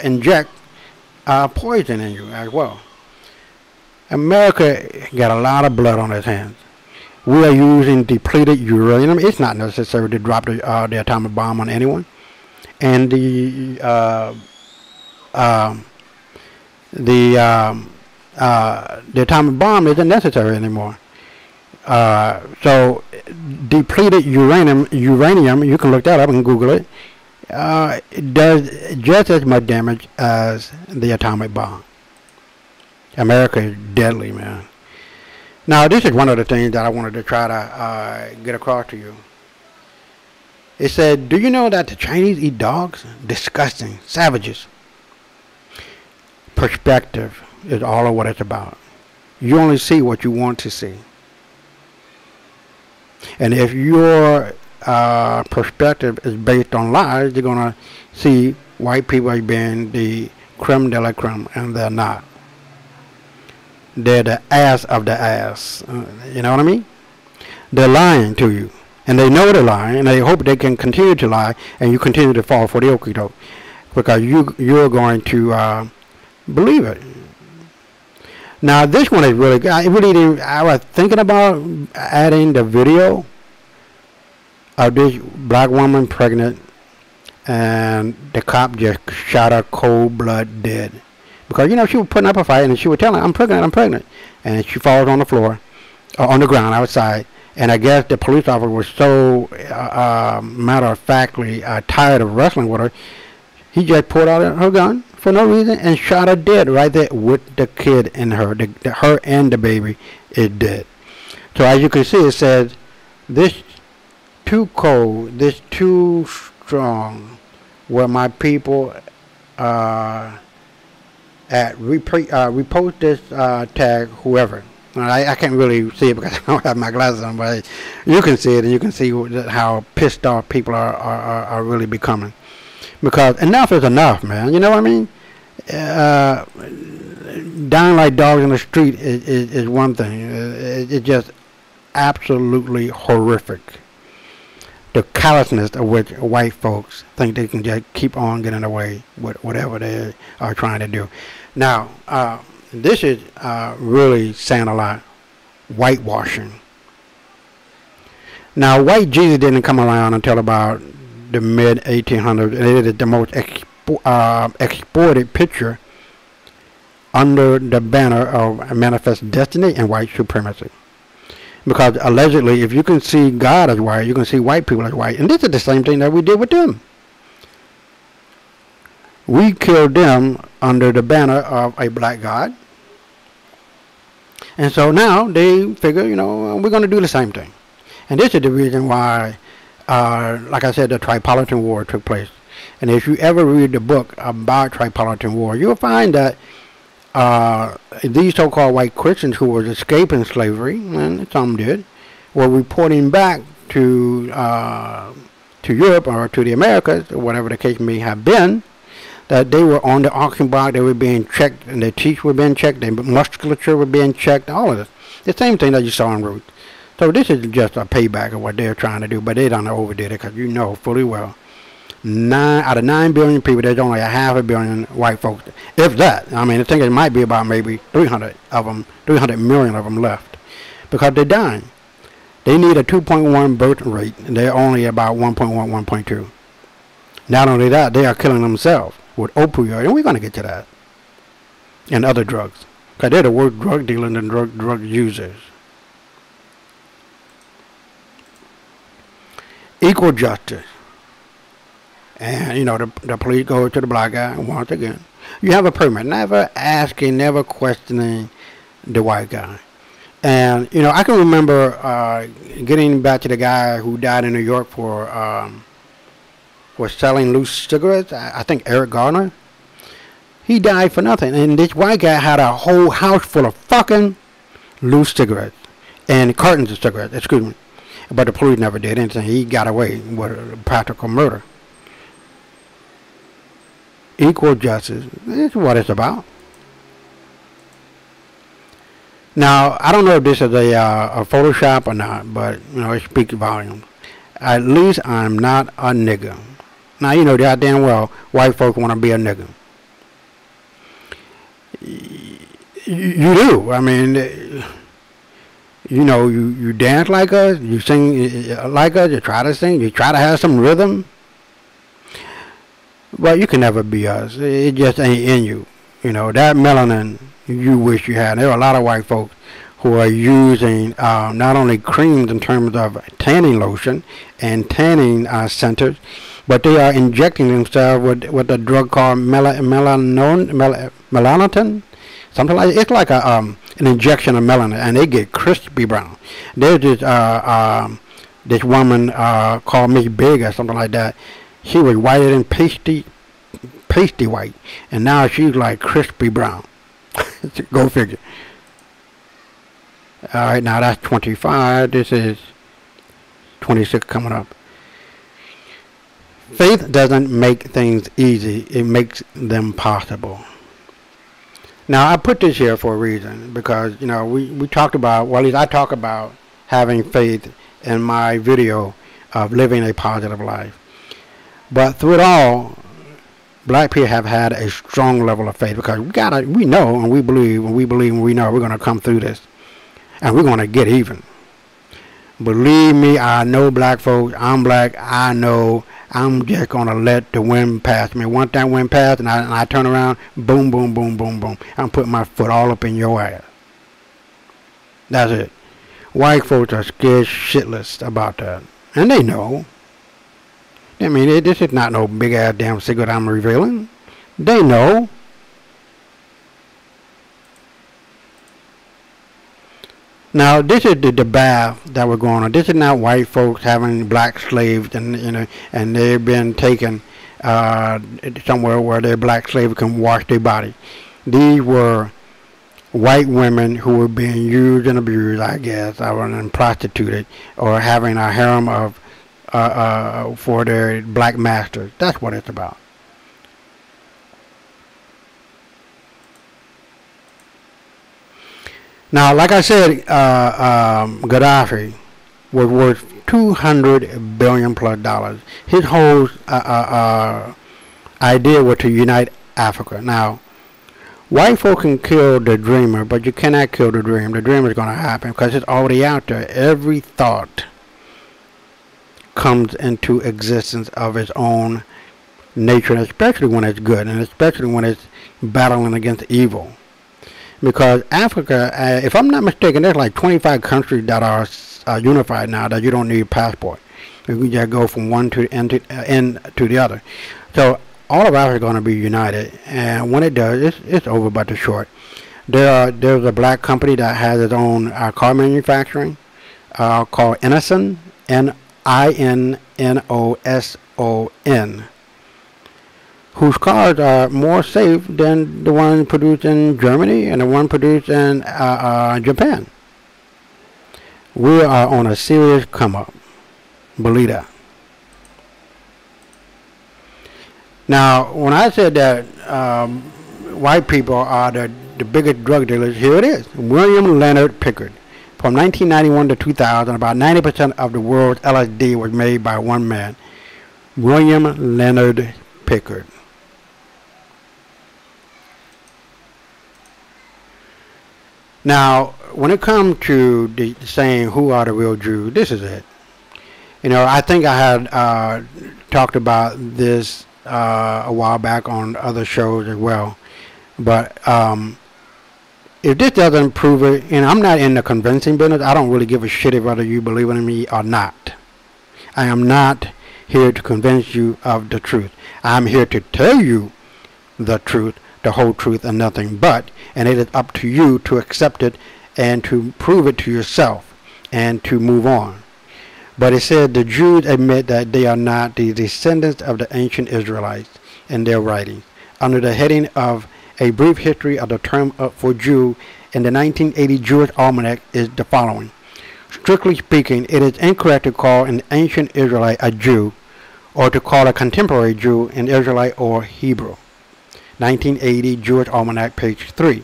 inject poison in you as well. America got a lot of blood on its hands. We are using depleted uranium. It's not necessary to drop the atomic bomb on anyone. And the atomic bomb isn't necessary anymore. So depleted uranium, you can look that up and Google it, does just as much damage as the atomic bomb. America is deadly, man. Now this is one of the things that I wanted to try to get across to you. It said, do you know that the Chinese eat dogs? Disgusting. Savages. Perspective is all of what it's about. You only see what you want to see. And if your perspective is based on lies, you're going to see white people as being the creme de la creme, and they're not. They're the ass of the ass. You know what I mean? They're lying to you. And they know they're lying, and they hope they can continue to lie, and you continue to fall for the okie doke. Because you're going to believe it. Now this one is really good. I was thinking about adding the video of this black woman pregnant, and the cop just shot her cold blood dead. Because you know she was putting up a fight, and she was telling, I'm pregnant, and she falls on the floor, on the ground outside. And I guess the police officer was so matter-of-factly tired of wrestling with her, he just pulled out her gun for no reason and shot her dead right there with the kid in her. Her and the baby is dead. So as you can see, it says, this too cold, this too strong, where my people at repost this tag whoever. I can't really see it because I don't have my glasses on, but you can see it, and you can see how pissed off people are really becoming. Because enough is enough, man. You know what I mean? Dying like dogs in the street is one thing. It's just absolutely horrific. The callousness of which white folks think they can just keep on getting away with whatever they are trying to do. Now, this is really saying a lot. Whitewashing. Now, white Jesus didn't come around until about the mid-1800s, and it is the most exported picture under the banner of manifest destiny and white supremacy. Because allegedly, if you can see God as white, you can see white people as white. And this is the same thing that we did with them. We killed them under the banner of a black God. And so now they figure, we're going to do the same thing. And this is the reason why, like I said, the Tripolitan War took place. And if you ever read the book about Tripolitan War, you'll find that these so-called white Christians who were escaping slavery, and some did, were reporting back to Europe or to the Americas, or whatever the case may have been, that they were on the auction block, they were being checked, and their teeth were being checked, their musculature were being checked, all of this. The same thing that you saw in Ruth. So this is just a payback of what they're trying to do, but they don't overdid it, because you know fully well, out of 9 billion people, there's only a half a billion white folks, if that. I mean, I think it might be about maybe 300 million of them left, because they're dying. They need a 2.1 birth rate, and they're only about 1.1, 1.2. Not only that, they are killing themselves with opioid, and we're going to get to that, and other drugs, because they're the worst drug dealers and drug users. Equal justice. And, the police go to the black guy, once again. You have a permit, never asking, never questioning the white guy. And, I can remember getting back to the guy who died in New York for selling loose cigarettes. I think Eric Garner. He died for nothing. And this white guy had a whole house full of fucking loose cigarettes. And cartons of cigarettes, excuse me. But the police never did anything. He got away with a practical murder. Equal justice is what it's about. Now, I don't know if this is a Photoshop or not, but, it speaks volumes. At least I'm not a nigger. Now, goddamn well, white folk want to be a nigger. You do. I mean, you dance like us, you sing like us, you try to sing, you try to have some rhythm. But you can never be us. It just ain't in you. That melanin you wish you had. There are a lot of white folks who are using not only creams in terms of tanning lotion and tanning centers, but they are injecting themselves with a drug called melanotin, something like it's like an injection of melanin, and they get crispy brown. There's this woman called Miss Big or something like that. She was whiter than pasty white, and now she's like crispy brown. Go figure. All right, now that's 25. This is 26 coming up. Faith doesn't make things easy. It makes them possible. Now, I put this here for a reason, because, we talked about, well, at least I talk about having faith in my video of living a positive life. But through it all, black people have had a strong level of faith, because we know and we believe, and we know we're going to come through this, and we're going to get even. Believe me, I know black folks. I'm black. I know. I'm just going to let the wind pass me. Once that wind passes and I turn around, boom, boom, boom, boom, boom. I'm putting my foot all up in your ass. That's it. White folks are scared shitless about that. And they know. I mean, this is not no big-ass damn secret I'm revealing. They know. Now, this is the bath that we're going on. This is not white folks having black slaves, and they've been taken somewhere where their black slaves can wash their body. These were white women who were being used and abused, I guess, and prostituted, or having a harem of for their black masters. That's what it's about. Now, like I said, Gaddafi was worth $200 billion plus. His whole idea was to unite Africa. Now, white folk can kill the dreamer, but you cannot kill the dream. The dream is going to happen because it's already out there. Every thought comes into existence of its own nature, especially when it's good, and especially when it's battling against evil. Because Africa, if I'm not mistaken, there's like 25 countries that are unified now that you don't need a passport. You can just go from one to end to the other. So all of Africa is going to be united, and when it does, it's over but the short. There's a black company that has its own car manufacturing called Innocon, Innoson, whose cars are more safe than the ones produced in Germany and the one produced in Japan. We are on a serious come up. Believe that. Now, when I said that white people are the biggest drug dealers, here it is. William Leonard Pickard. From 1991 to 2000, about 90% of the world's LSD was made by one man, William Leonard Pickard. Now, when it comes to saying who are the real Jews, this is it. You know, I think I had talked about this a while back on other shows as well. But if this doesn't prove it, and I'm not in the convincing business, I don't really give a shit whether you believe in me or not. I am not here to convince you of the truth. I'm here to tell you the truth, the whole truth, and nothing but. And it is up to you to accept it and to prove it to yourself and to move on. But it said the Jews admit that they are not the descendants of the ancient Israelites in their writings. Under the heading of A Brief History of the Term for Jew in the 1980 Jewish Almanac is the following. Strictly speaking, it is incorrect to call an ancient Israelite a Jew or to call a contemporary Jew an Israelite or Hebrew. 1980 Jewish Almanac, page 3.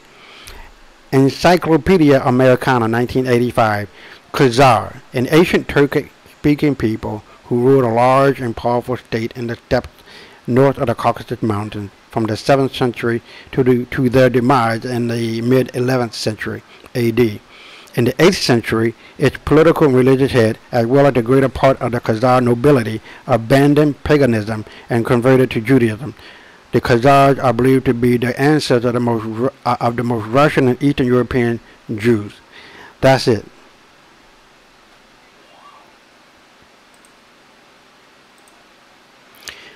Encyclopedia Americana, 1985. Khazar, an ancient Turkic-speaking people who ruled a large and powerful state in the steppes north of the Caucasus Mountains from the 7th century to their demise in the mid-11th century AD. In the 8th century, its political and religious head, as well as the greater part of the Khazar nobility, abandoned paganism and converted to Judaism. The Khazars are believed to be the ancestors of the most Russian and Eastern European Jews. That's it.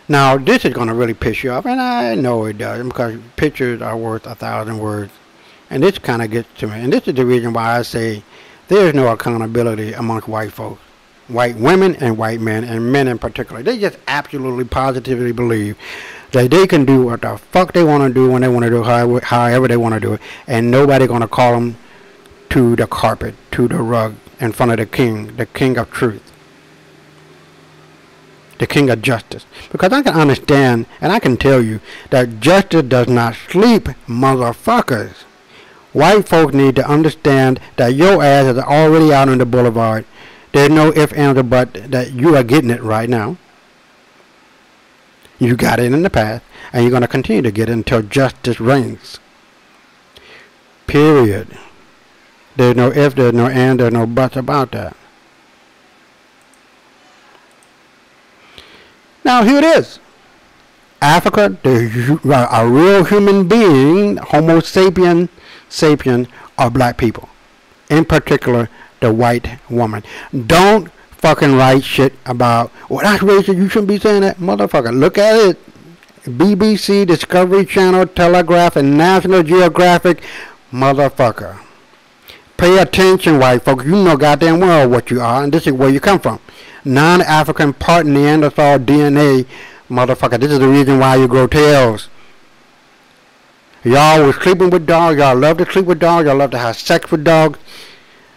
Now, this is going to really piss you off, and I know it does, because pictures are worth 1,000 words. And this kind of gets to me. And this is the reason why I say there is no accountability amongst white folks. White women and white men, and men in particular. They just absolutely positively believe that they can do what the fuck they want to do when they want to do it, however they want to do it. And nobody going to call them to the carpet, to the rug, in front of the king of truth. The king of justice. Because I can understand, and I can tell you, that justice does not sleep, motherfuckers. White folks need to understand that your ass is already out on the boulevard. There's no ifs, ands, or buts that you are getting it right now. You got it in the past, and you're going to continue to get it until justice reigns. Period. There's no ifs, there's no ands, there's no buts about that. Now here it is. Africa, a real human being, Homo sapien, are black people. In particular, the white woman. Don't fucking write shit about, well, that's racist, you shouldn't be saying that. Motherfucker, look at it. BBC, Discovery Channel, Telegraph, and National Geographic. Motherfucker. Pay attention, white folks. You know goddamn well what you are, and this is where you come from. Non-African part Neanderthal DNA. Motherfucker, this is the reason why you grow tails. Y'all was sleeping with dogs. Y'all love to sleep with dogs. Y'all love to have sex with dogs.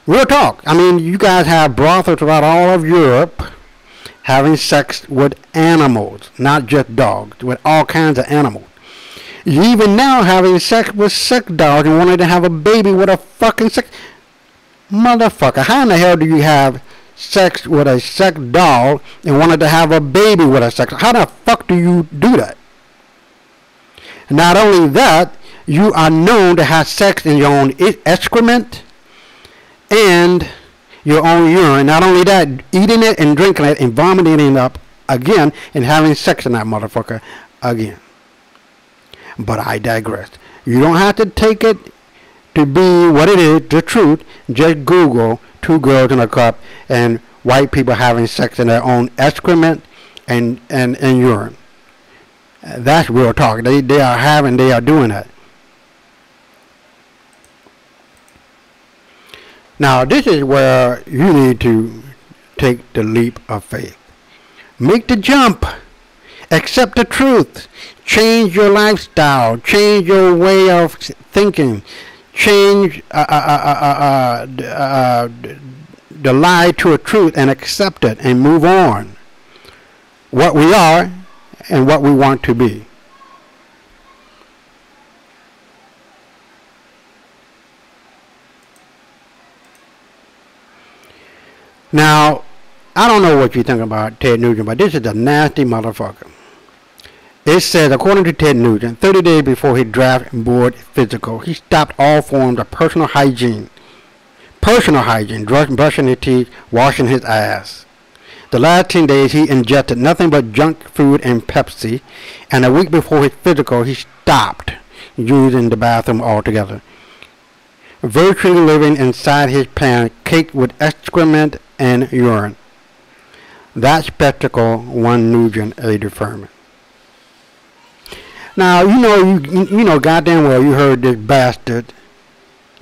Real talk. I mean, you guys have brothels throughout all of Europe having sex with animals, not just dogs, with all kinds of animals. You even now having sex with sick dogs and wanting to have a baby with a fucking sick... Motherfucker, how in the hell do you have sex with a sick dog and wanted to have a baby with a sick... How the fuck do you do that? Not only that, you are known to have sex in your own excrement and your own urine. Not only that, eating it and drinking it and vomiting it up again and having sex in that motherfucker again. But I digress. You don't have to take it to be what it is, the truth. Just Google 2 girls in a cup and white people having sex in their own excrement and urine. That's real talk. They are doing that. Now, this is where you need to take the leap of faith. Make the jump. Accept the truth. Change your lifestyle. Change your way of thinking. Change the lie to a truth and accept it and move on. What we are and what we want to be. Now, I don't know what you think about Ted Nugent, but this is a nasty motherfucker. It says, according to Ted Nugent, 30 days before his draft board physical, he stopped all forms of personal hygiene, brushing his teeth, washing his ass. The last 10 days, he ingested nothing but junk food and Pepsi, and a week before his physical, he stopped using the bathroom altogether, virtually living inside his pants caked with excrement and urine. That spectacle won Nugent a deferment. Now, you know goddamn well you heard this bastard,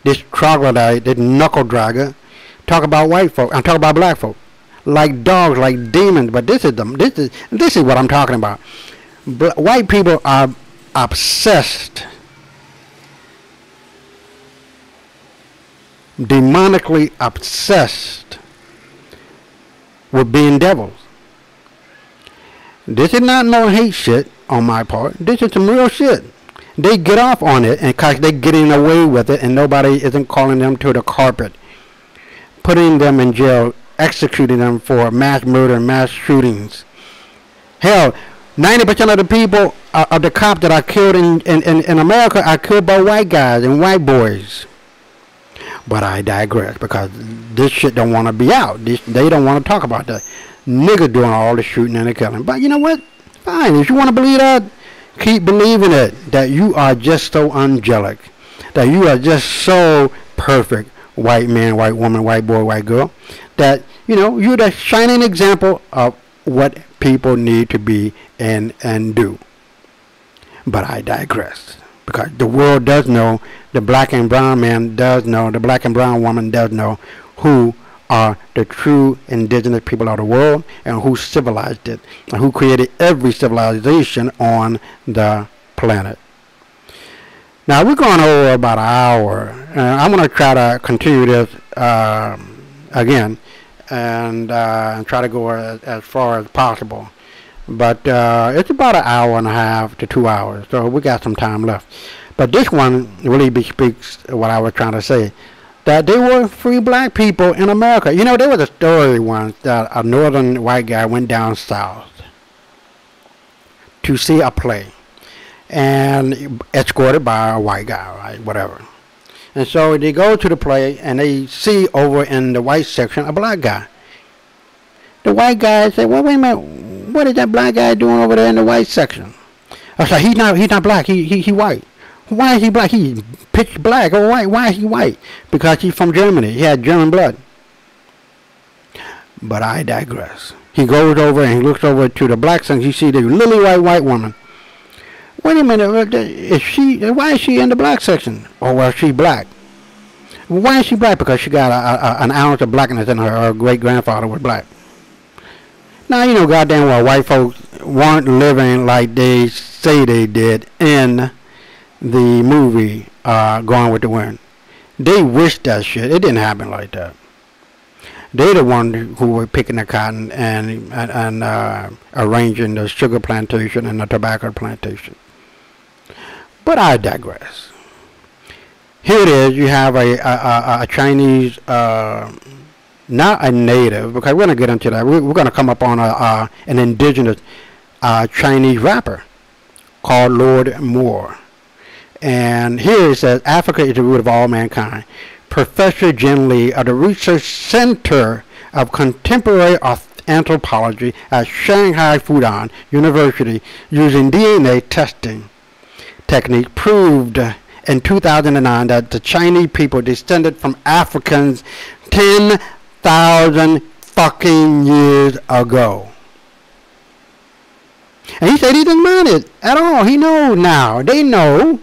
this troglodyte, this knuckle dragger, talk about white folk and talk about black folk like dogs, like demons. But this is what I'm talking about. White people are obsessed, demonically obsessed with being devils. This is not no hate shit on my part. This is some real shit. They get off on it and cause they getting away with it, and nobody isn't calling them to the carpet, putting them in jail, executing them for mass murder, mass shootings. Hell, 90% of the people, of the cops that are killed in America are killed by white guys and white boys. But I digress, because this shit don't want to be out. They don't want to talk about that. Niggas doing all the shooting and the killing. But you know what? Fine. If you want to believe that, keep believing it. That you are just so angelic. That you are just so perfect. White man, white woman, white boy, white girl. That, you're the shining example of what people need to be and do. But I digress. Because the world does know, the black and brown man does know, the black and brown woman does know who are the true indigenous people of the world and who civilized it and who created every civilization on the planet. Now, we're going over about an hour. I'm going to try to continue this again and try to go as far as possible. But it's about an hour and a half to 2 hours, so we got some time left. But this one really bespeaks what I was trying to say, that they were free black people in America. There was a story once that a northern white guy went down south to see a play, and escorted by a white guy, right, whatever. And so they go to the play, and they see over in the white section a black guy. The white guy said, well, wait a minute, what is that black guy doing over there in the white section? I said, he's not black, he white. Why is he black? He's pitch black or white. Why is he white? Because he's from Germany. He had German blood. But I digress. He goes over and he looks over to the black section. He sees the lily white woman. Wait a minute. Why is she in the black section? Oh, well, she's black. Why is she black? Because she got an ounce of blackness in her. Her great-grandfather was black. Now, goddamn well, white folks weren't living like they say they did in the movie Gone with the Wind. They wished that shit. It didn't happen like that. They're the ones who were picking the cotton and arranging the sugar plantation and the tobacco plantation. But I digress. Here it is. You have a Chinese, not a native, because we're going to get into that. We're going to come up on an indigenous Chinese rapper called Lord Moore. And here it says, Africa is the root of all mankind. Professor Jen Lee of the Research Center of Contemporary Anthropology at Shanghai Fudan University, using DNA testing technique, proved in 2009 that the Chinese people descended from Africans 10,000 fucking years ago. And he said he didn't mind it at all. He knows now. They know.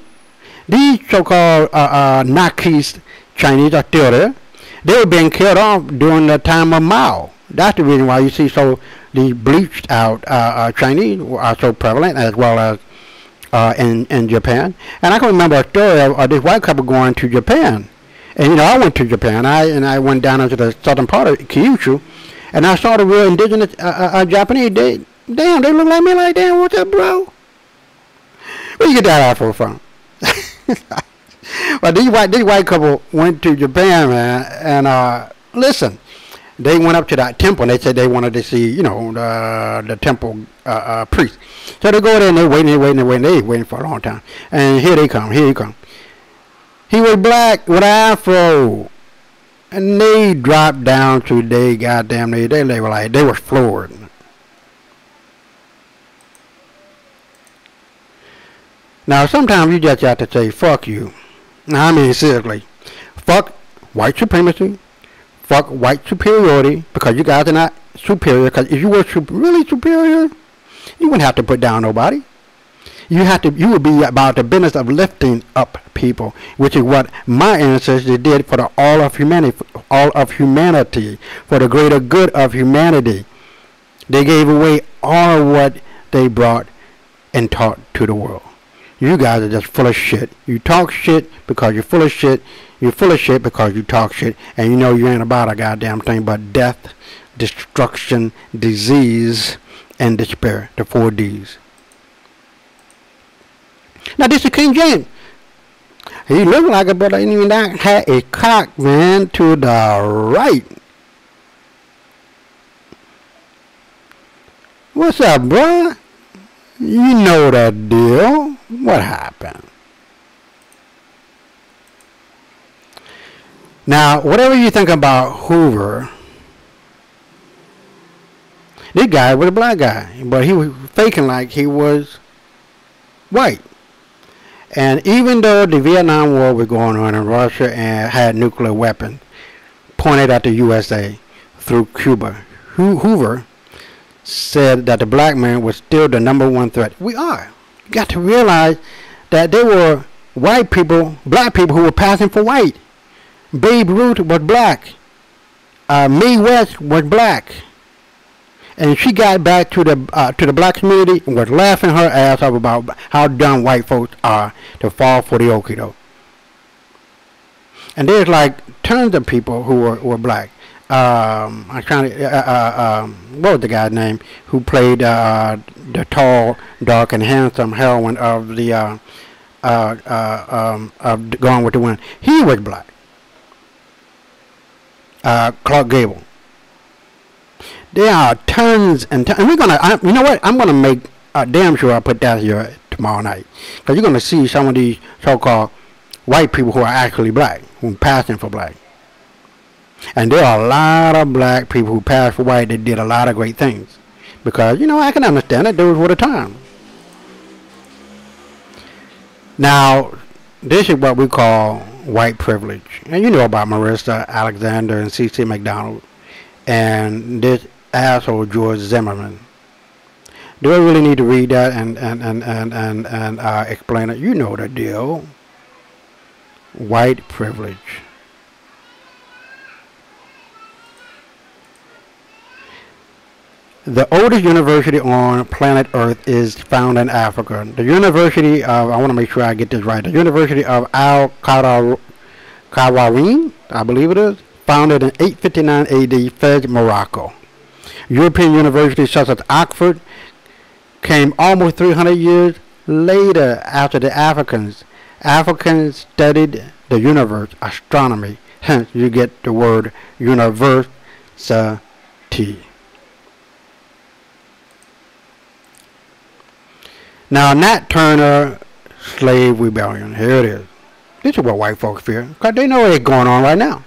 These so-called Nakis Chinese are still there. They were being killed off during the time of Mao. That's the reason why you see so the bleached out Chinese are so prevalent, as well as in Japan. And I can remember a story of this white couple going to Japan. And you know, I went to Japan. I went down into the southern part of Kyushu, and I saw the real indigenous Japanese. They look like me. Like, damn, what's up, bro? Where you get that apple from? Well, this white couple went to Japan, man, and listen, they went up to that temple, and they said they wanted to see, you know, the temple priest. So they go there, and they're waiting for a long time. And here he come. He was black with an afro, and they dropped down to their goddamn knees. They were like, they were floored. Now, sometimes you just have to say, fuck you. Now, I mean, seriously. Fuck white supremacy. Fuck white superiority, because you guys are not superior. Because if you were really superior, you wouldn't have to put down nobody. You would be about the business of lifting up people, which is what my ancestors did for all of humanity, for the greater good of humanity. They gave away all of what they brought and taught to the world. You guys are just full of shit. You talk shit because you're full of shit. You're full of shit because you talk shit. And you know you ain't about a goddamn thing but death, destruction, disease, and despair. The 4 Ds. Now this is King James. He looked like it, but even that had a cock, man, to the right. What's up, bruh? You know the deal. What happened? Now, whatever you think about Hoover, this guy was a black guy, but he was faking like he was white. And even though the Vietnam War was going on and Russia and had nuclear weapons pointed at the USA through Cuba, Hoover said that the black man was still the #1 threat. We are. You got to realize that there were white people, black people who were passing for white. Babe Ruth was black. Mae West was black. And she got back to the black community and was laughing her ass off about how dumb white folks are to fall for the okie doke. And there's like tons of people who were black. I'm trying to what was the guy's name who played the tall, dark, and handsome heroine of the of Gone with the Wind? He was black. Clark Gable. There are tons and tons, and we're gonna. You know what? I'm gonna make damn sure I put that here tomorrow night, because you're gonna see some of these so-called white people who are actually black, who are passing for black. And there are a lot of black people who passed for white that did a lot of great things, because you know I can understand it. Those were the time. Now, this is what we call white privilege, and you know about Marissa Alexander and C.C. McDonald, and this asshole George Zimmerman. Do I really need to read that and explain it? You know the deal. White privilege. The oldest university on planet Earth is found in Africa. The University of, I want to make sure I get this right, the University of Al-Qarawin, I believe it is, founded in 859 AD, Fez, Morocco. European universities such as Oxford came almost 300 years later after the Africans. Africans studied the universe, astronomy, hence you get the word university. Now, Nat Turner slave rebellion. Here it is. This is what white folks fear, because they know what's going on right now.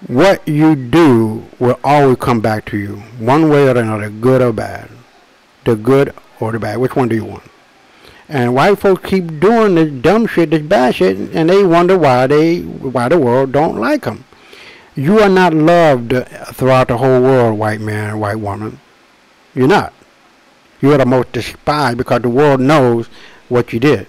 What you do will always come back to you, one way or another, good or bad. The good or the bad. Which one do you want? And white folks keep doing this dumb shit, this bad shit, and they wonder why the world don't like them. You are not loved throughout the whole world, white man, white woman. You're not. You are the most despised because the world knows what you did.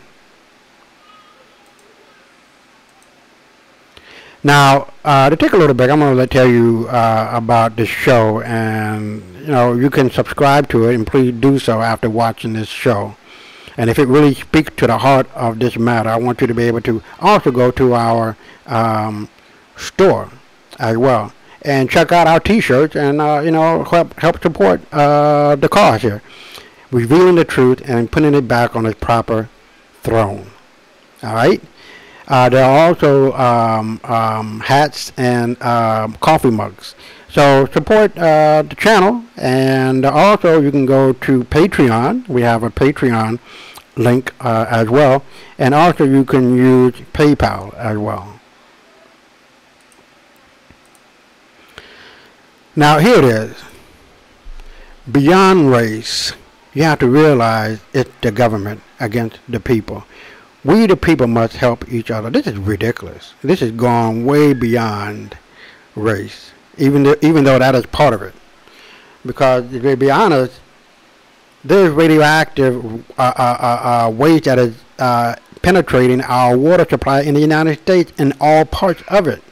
Now, to take a little break, I'm going to tell you about this show, and you can subscribe to it, and please do so after watching this show. And if it really speaks to the heart of this matter, I want you to be able to also go to our store as well and check out our T-shirts and help support the cause here, revealing the truth and putting it back on its proper throne. All right. There are also hats and coffee mugs. So support the channel, and also you can go to Patreon. We have a Patreon link as well, and also you can use PayPal as well. Now here it is. Beyond race, you have to realize it's the government against the people. We the people must help each other. This is ridiculous. This is gone way beyond race, even though that is part of it. Because to be honest, there's radioactive waste that is penetrating our water supply in the United States in all parts of it.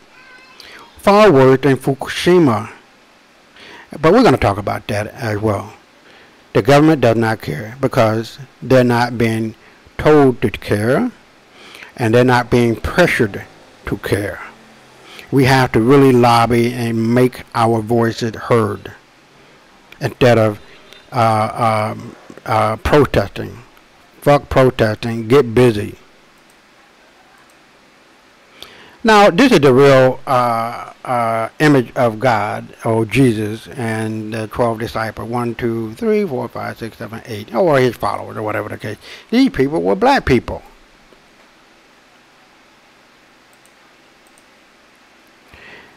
Far worse than Fukushima. But we're going to talk about that as well. The government does not care because they're not being told to care, and they're not being pressured to care. We have to really lobby and make our voices heard instead of protesting. Fuck protesting, get busy. Now this is the real image of God, or Jesus, and the 12 disciples, 1, 2, 3, 4, 5, 6, 7, 8, or his followers, or whatever the case. These people were black people.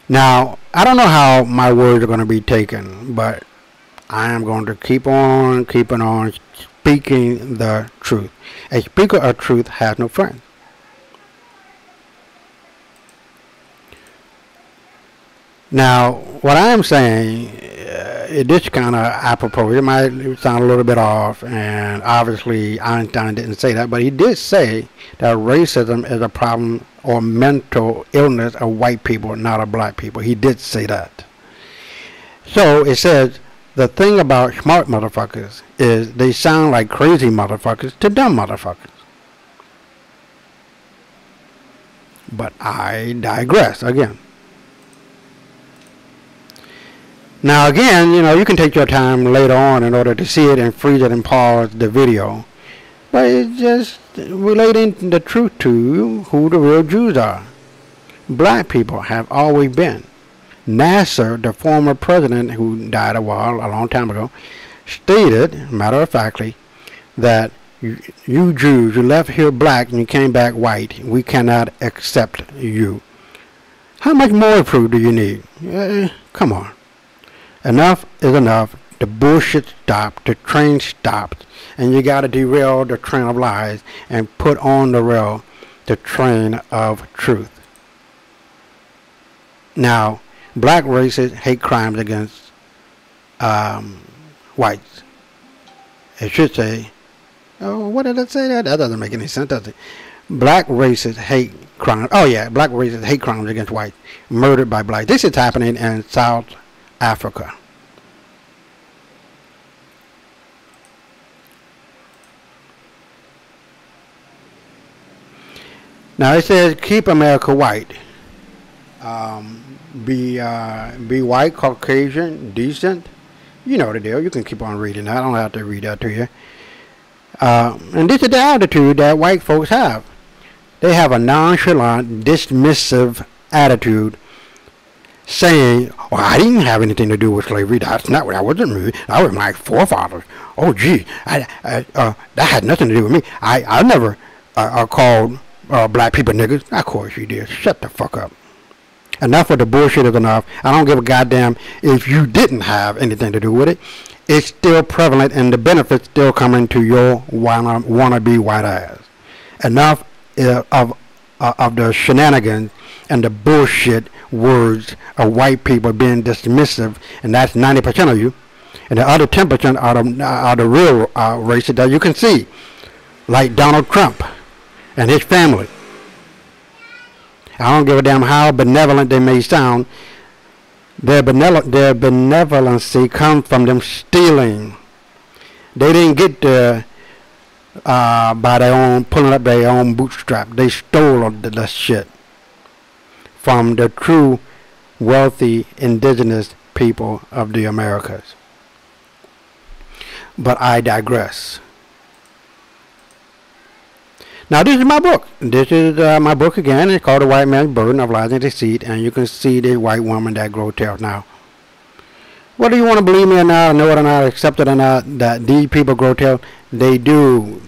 Now, I don't know how my words are going to be taken, but I am going to keep on speaking the truth. A speaker of truth has no friends. Now, what I am saying, it is kind of apropos. It might sound a little bit off, and obviously Einstein didn't say that, but he did say that racism is a problem or mental illness of white people, not of black people. He did say that. So it says, the thing about smart motherfuckers is they sound like crazy motherfuckers to dumb motherfuckers. But I digress again. Now again, you can take your time later on in order to see it and freeze it and pause the video. But it's just relating the truth to you, who the real Jews are. Black people have always been. Nasser, the former president who died a long time ago, stated, matter of factly, that you Jews, you left here black and you came back white. We cannot accept you. How much more proof do you need? Come on. Enough is enough. The bullshit stopped. The train stopped. And you got to derail the train of lies and put on the rail the train of truth. Now, black racists hate crimes against whites. It should say, oh, what did it say there? That doesn't make any sense, does it? Black racists hate crimes. Oh, yeah, black racists hate crimes against whites. Murdered by blacks. This is happening in South Africa. Now it says keep America white. Be white, Caucasian, decent. You know the deal. You can keep on reading that. I don't have to read that to you. And this is the attitude that white folks have. They have a nonchalant, dismissive attitude, saying, "Oh, I didn't have anything to do with slavery. That wasn't me. That was my forefathers. Oh, gee, that had nothing to do with me. I never called black people niggas." Of course you did. Shut the fuck up. Enough of the bullshit is enough. I don't give a goddamn if you didn't have anything to do with it. It's still prevalent, and the benefits still coming to your wannabe white ass. Enough of the shenanigans and the bullshit words of white people being dismissive, and that's 90% of you. And the other 10% are the real racists that you can see, like Donald Trump and his family. I don't give a damn how benevolent they may sound. Their benevolency comes from them stealing. They didn't get there by their own, pulling up their own bootstrap. They stole the shit from the true wealthy indigenous people of the Americas. But I digress. Now this is my book. This is my book again. It's called The White Man's Burden of Lies and Deceit, and you can see this white woman that grotesque. Now, whether you want to believe me or not, know it or not, accept it or not, that these people grotesque, they do.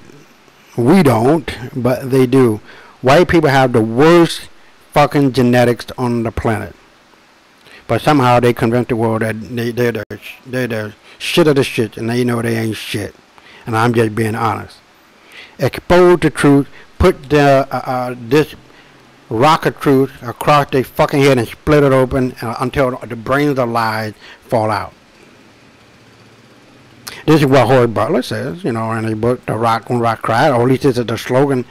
We don't, but they do. White people have the worst fucking genetics on the planet. But somehow they convince the world that they're the shit of the shit, and they know they ain't shit. And I'm just being honest. Expose the truth, put this rock of truth across their fucking head and split it open until the brains of lies fall out. This is what Horace Butler says, in his book, The Rock When Rock Cried, or at least this is the slogan,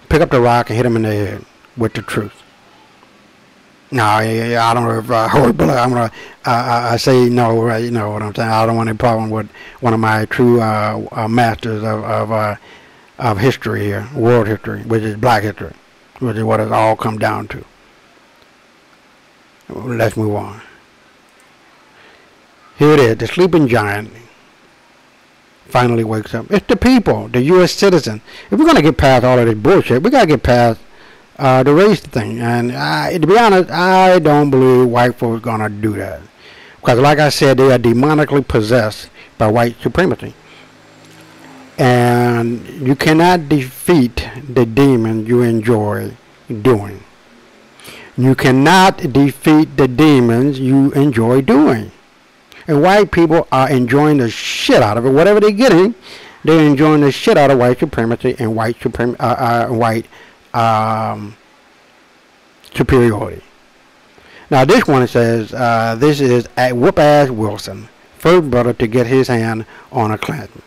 pick up the rock and hit him in the head with the truth. Now, I don't know if Horace Butler, I'm going to say no, right? You know what I'm saying? I don't want any problem with one of my true masters of history here, world history, which is black history, which is what it's all come down to. Let's move on. Here it is, the sleeping giant finally wakes up. It's the people, the U.S. citizen. If we're going to get past all of this bullshit, we got to get past the race thing. And to be honest, I don't believe white folks are going to do that. Because like I said, they are demonically possessed by white supremacy. And you cannot defeat the demon you enjoy doing. You cannot defeat the demons you enjoy doing. And white people are enjoying the shit out of it. Whatever they're getting, they're enjoying the shit out of white supremacy and white superiority. Now this one says, this is at Whoop-Ass Wilson, first brother to get his hand on a Klansman.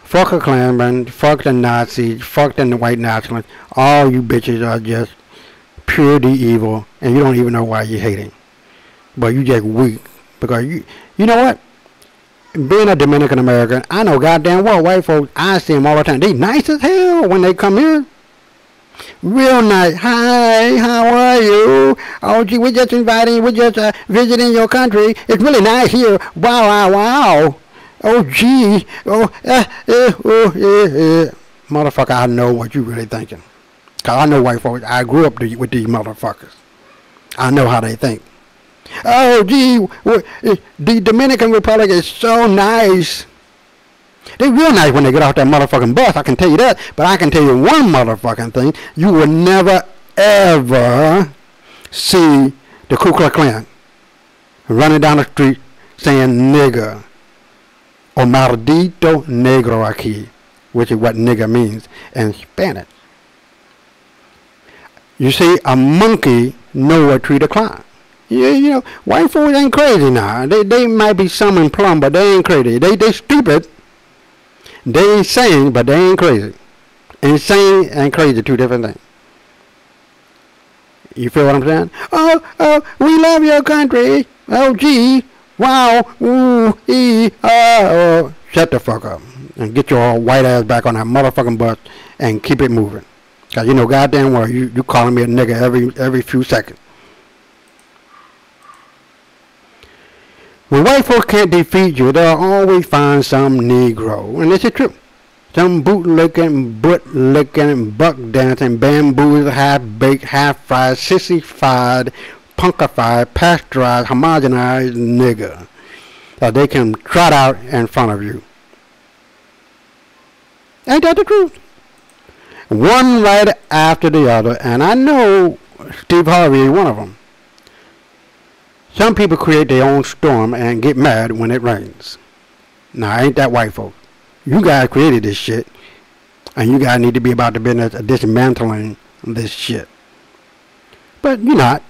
Fuck a Klansman, fuck the Nazis, fuck the white nationalists. All you bitches are just purely evil, and you don't even know why you're hating. But you just weak. Because you know what? Being a Dominican American, I know goddamn well white folks, I see them all the time. They nice as hell when they come here. Real nice. Hi, how are you? Oh, gee, we're just visiting your country. It's really nice here. Wow, wow, wow. Oh, gee. Oh, motherfucker, I know what you really thinking. Because I know white folks. I grew up with these motherfuckers. I know how they think. Oh, gee, the Dominican Republic is so nice. They're real nice when they get off that motherfucking bus, I can tell you that. But I can tell you one motherfucking thing. You will never, ever see the Ku Klux Klan running down the street saying nigger or maldito negro aquí, which is what nigger means in Spanish. You see, a monkey know what tree to climb. Yeah, you know, white folks ain't crazy now. They might be some and plumb, but they ain't crazy. They stupid. They insane, but they ain't crazy. Insane and crazy, two different things. You feel what I'm saying? Oh, we love your country. Oh, gee, wow, ooh, oh. Shut the fuck up and get your white ass back on that motherfucking bus and keep it moving. Cause you know goddamn well you calling me a nigga every few seconds. When white folks can't defeat you, they'll always find some Negro. And this is true. Some bootlicking, butt-licking, buck-dancing, bamboozled, half-baked, half-fried, sissified, punkified, pasteurized, homogenized nigger that they can trot out in front of you. Ain't that the truth? One right after the other, and I know Steve Harvey is one of them. Some people create their own storm and get mad when it rains. Now, ain't that white folks? You guys created this shit, and you guys need to be about the business of dismantling this shit. But you're not.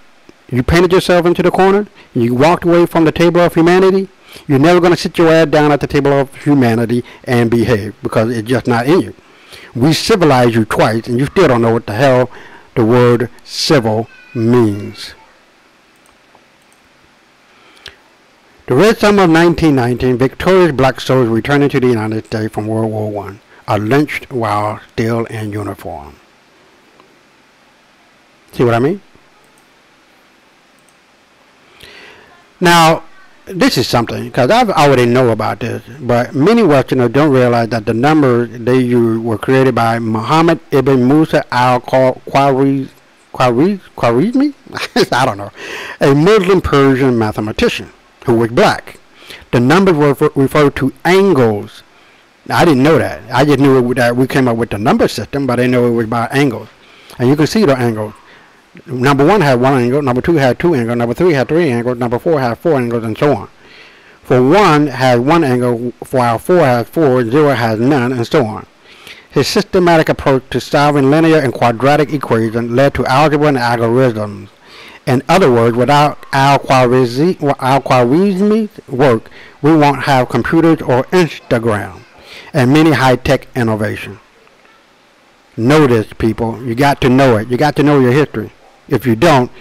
You painted yourself into the corner. You walked away from the table of humanity. You're never going to sit your ass down at the table of humanity and behave because it's just not in you. We civilized you twice, and you still don't know what the hell the word civil means. The Red Summer of 1919, victorious black soldiers returning to the United States from World War I are lynched while still in uniform. See what I mean? Now, this is something, because I already know about this, but many Westerners don't realize that the numbers they use were created by Muhammad ibn Musa al-Khwarizmi? I don't know. A Muslim Persian mathematician who was black. The numbers were referred to angles. Now, I didn't know that. I just knew that we came up with the number system, but I didn't know it was by angles. And you can see the angles. Number 1 had 1 angle, number 2 had 2 angles, number 3 had 3 angles, number 4 had 4 angles, and so on. For 1 has 1 angle, while 4 has 4, 0 has none, and so on. His systematic approach to solving linear and quadratic equations led to algebra and algorithms. In other words, without al-Khwarizmi's work, we won't have computers or Instagram and many high-tech innovations. Know this, people. You got to know it. You got to know your history. If you don't,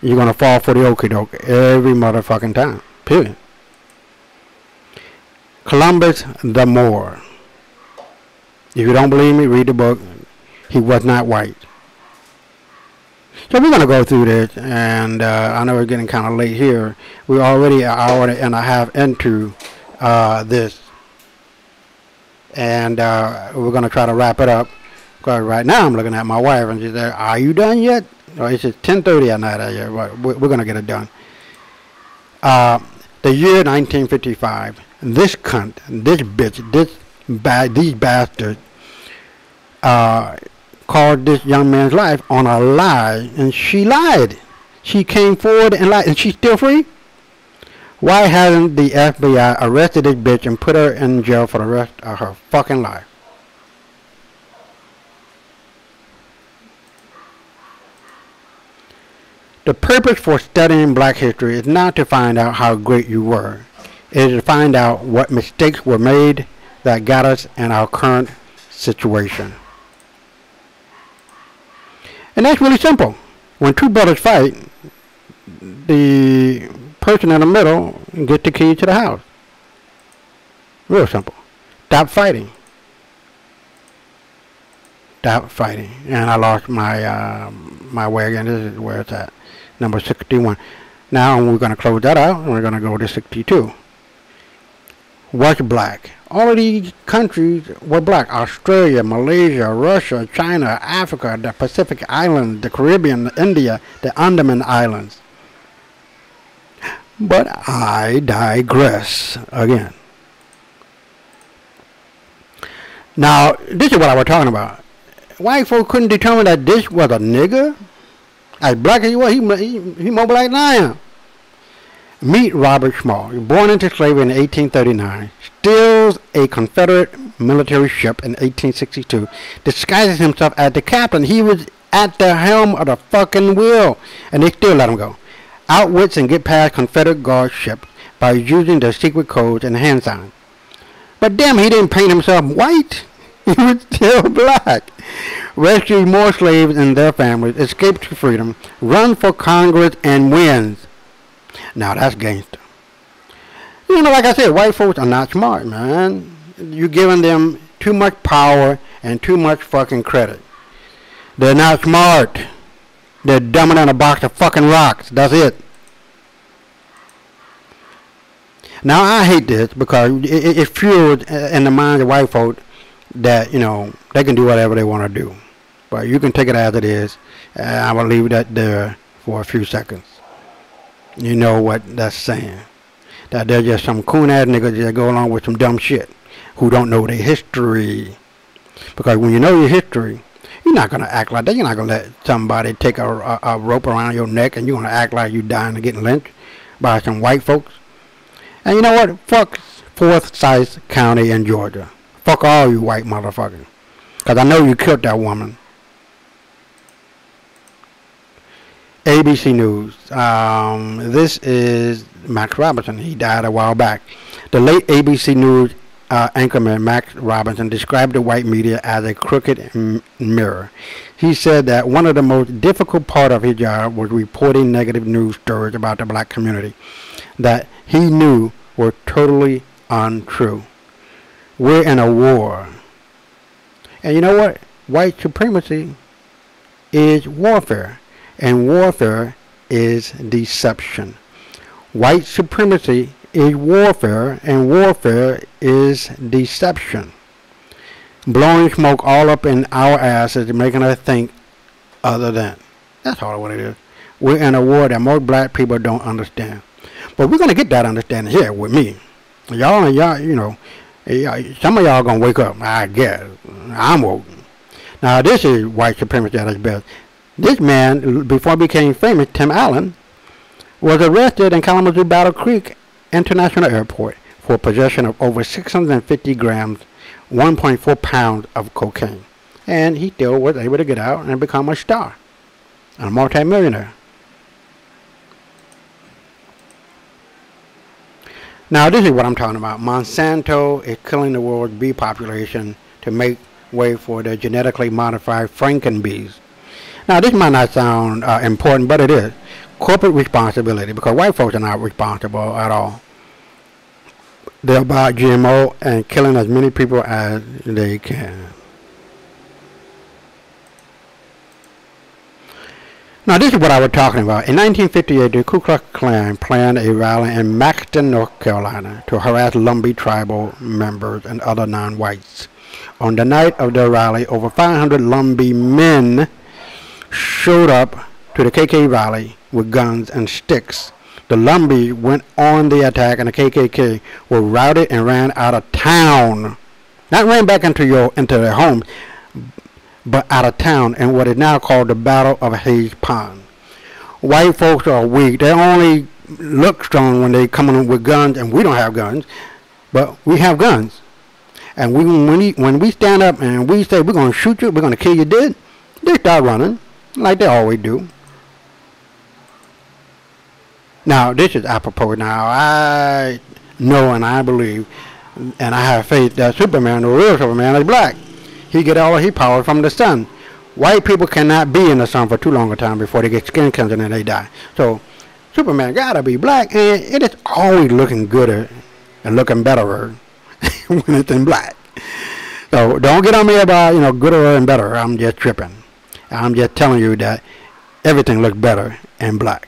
you're going to fall for the okie doke every motherfucking time. Period. Columbus the Moor. If you don't believe me, read the book. He was not white. So we're going to go through this, and I know we're getting kind of late here. We're already an hour and a half into this. And we're going to try to wrap it up. Because right now I'm looking at my wife, and she said, "Are you done yet?" Well, it's just 10:30 at night out here, but we're going to get it done. The year 1955, this cunt, this bitch, these bastards called this young man's life on a lie, and she lied. She came forward and lied, and she's still free? Why hasn't the FBI arrested this bitch and put her in jail for the rest of her fucking life? The purpose for studying black history is not to find out how great you were. It is to find out what mistakes were made that got us in our current situation. And that's really simple. When two brothers fight, the person in the middle gets the key to the house. Real simple. Stop fighting. Stop fighting. And I lost my my way again. This is where it's at. Number 61. Now we're going to close that out, and we're going to go to 62. What's black? All of these countries were black. Australia, Malaysia, Russia, China, Africa, the Pacific Islands, the Caribbean, India, the Andaman Islands. But I digress again. Now, this is what I was talking about. White folks couldn't determine that this was a nigger. As black as he was, he more black than I am. Meet Robert Small. Born into slavery in 1839, steals a Confederate military ship in 1862, disguises himself as the captain. He was at the helm of the fucking wheel, and they still let him go. Outwits and get past Confederate guard ships by using their secret codes and hand signs. But damn, he didn't paint himself white. He was still black. Rescues more slaves and their families, escapes to freedom, runs for Congress, and wins. Now that's gangster. You know, like I said, white folks are not smart, man. You're giving them too much power and too much fucking credit. They're not smart. They're dumber than a box of fucking rocks. That's it. Now I hate this because it fuels in the minds of white folks that, you know, they can do whatever they want to do. But you can take it as it is. I will leave that there for a few seconds. You know what that's saying. That they're just some coon-ass niggas that go along with some dumb shit who don't know their history. Because when you know your history, you're not going to act like that. You're not going to let somebody take a rope around your neck and you're going to act like you're dying to get lynched by some white folks. And you know what? Fuck Forsyth County in Georgia. Fuck all you white motherfuckers. Because I know you killed that woman. ABC News. This is Max Robinson. He died a while back. The late ABC News anchorman Max Robinson described the white media as a crooked mirror. He said that one of the most difficult part of his job was reporting negative news stories about the black community that he knew were totally untrue. We're in a war. And you know what? White supremacy is warfare, and warfare is deception. White supremacy is warfare, and warfare is deception. Blowing smoke all up in our asses and making us think other than. That's all what it is. We're in a war that most black people don't understand. But we're going to get that understanding here with me. Y'all, you know, some of y'all going to wake up, I guess. I'm woke. Now, this is white supremacy at its best. This man, before he became famous, Tim Allen, was arrested in Kalamazoo Battle Creek International Airport for possession of over 650 grams, 1.4 pounds of cocaine. And he still was able to get out and become a star, a multi-millionaire. Now, this is what I'm talking about. Monsanto is killing the world's bee population to make way for the genetically modified Frankenbees. Now, this might not sound important, but it is. Corporate responsibility, because white folks are not responsible at all. They're about GMO and killing as many people as they can. Now, this is what I was talking about. In 1958, the Ku Klux Klan planned a rally in Maxton, North Carolina, to harass Lumbee tribal members and other non-whites. On the night of the rally, over 500 Lumbee men showed up to the KKK rally with guns and sticks. The Lumbee went on the attack, and the KKK were routed and ran out of town. Not ran back into their homes, but out of town in what is now called the Battle of Hayes Pond. White folks are weak. They only look strong when they come in with guns, and we don't have guns, but we have guns. And when we stand up and we say we're going to shoot you, we're going to kill you dead, they start running like they always do. Now, this is apropos. Now, I know and I believe and I have faith that Superman, the real Superman, is black. He get all of his power from the sun. White people cannot be in the sun for too long a time before they get skin cancer and they die. So, Superman gotta be black, and it is always looking gooder and looking better when it's in black. So, don't get on me about, gooder and better. I'm just tripping. I'm just telling you that everything looks better in black.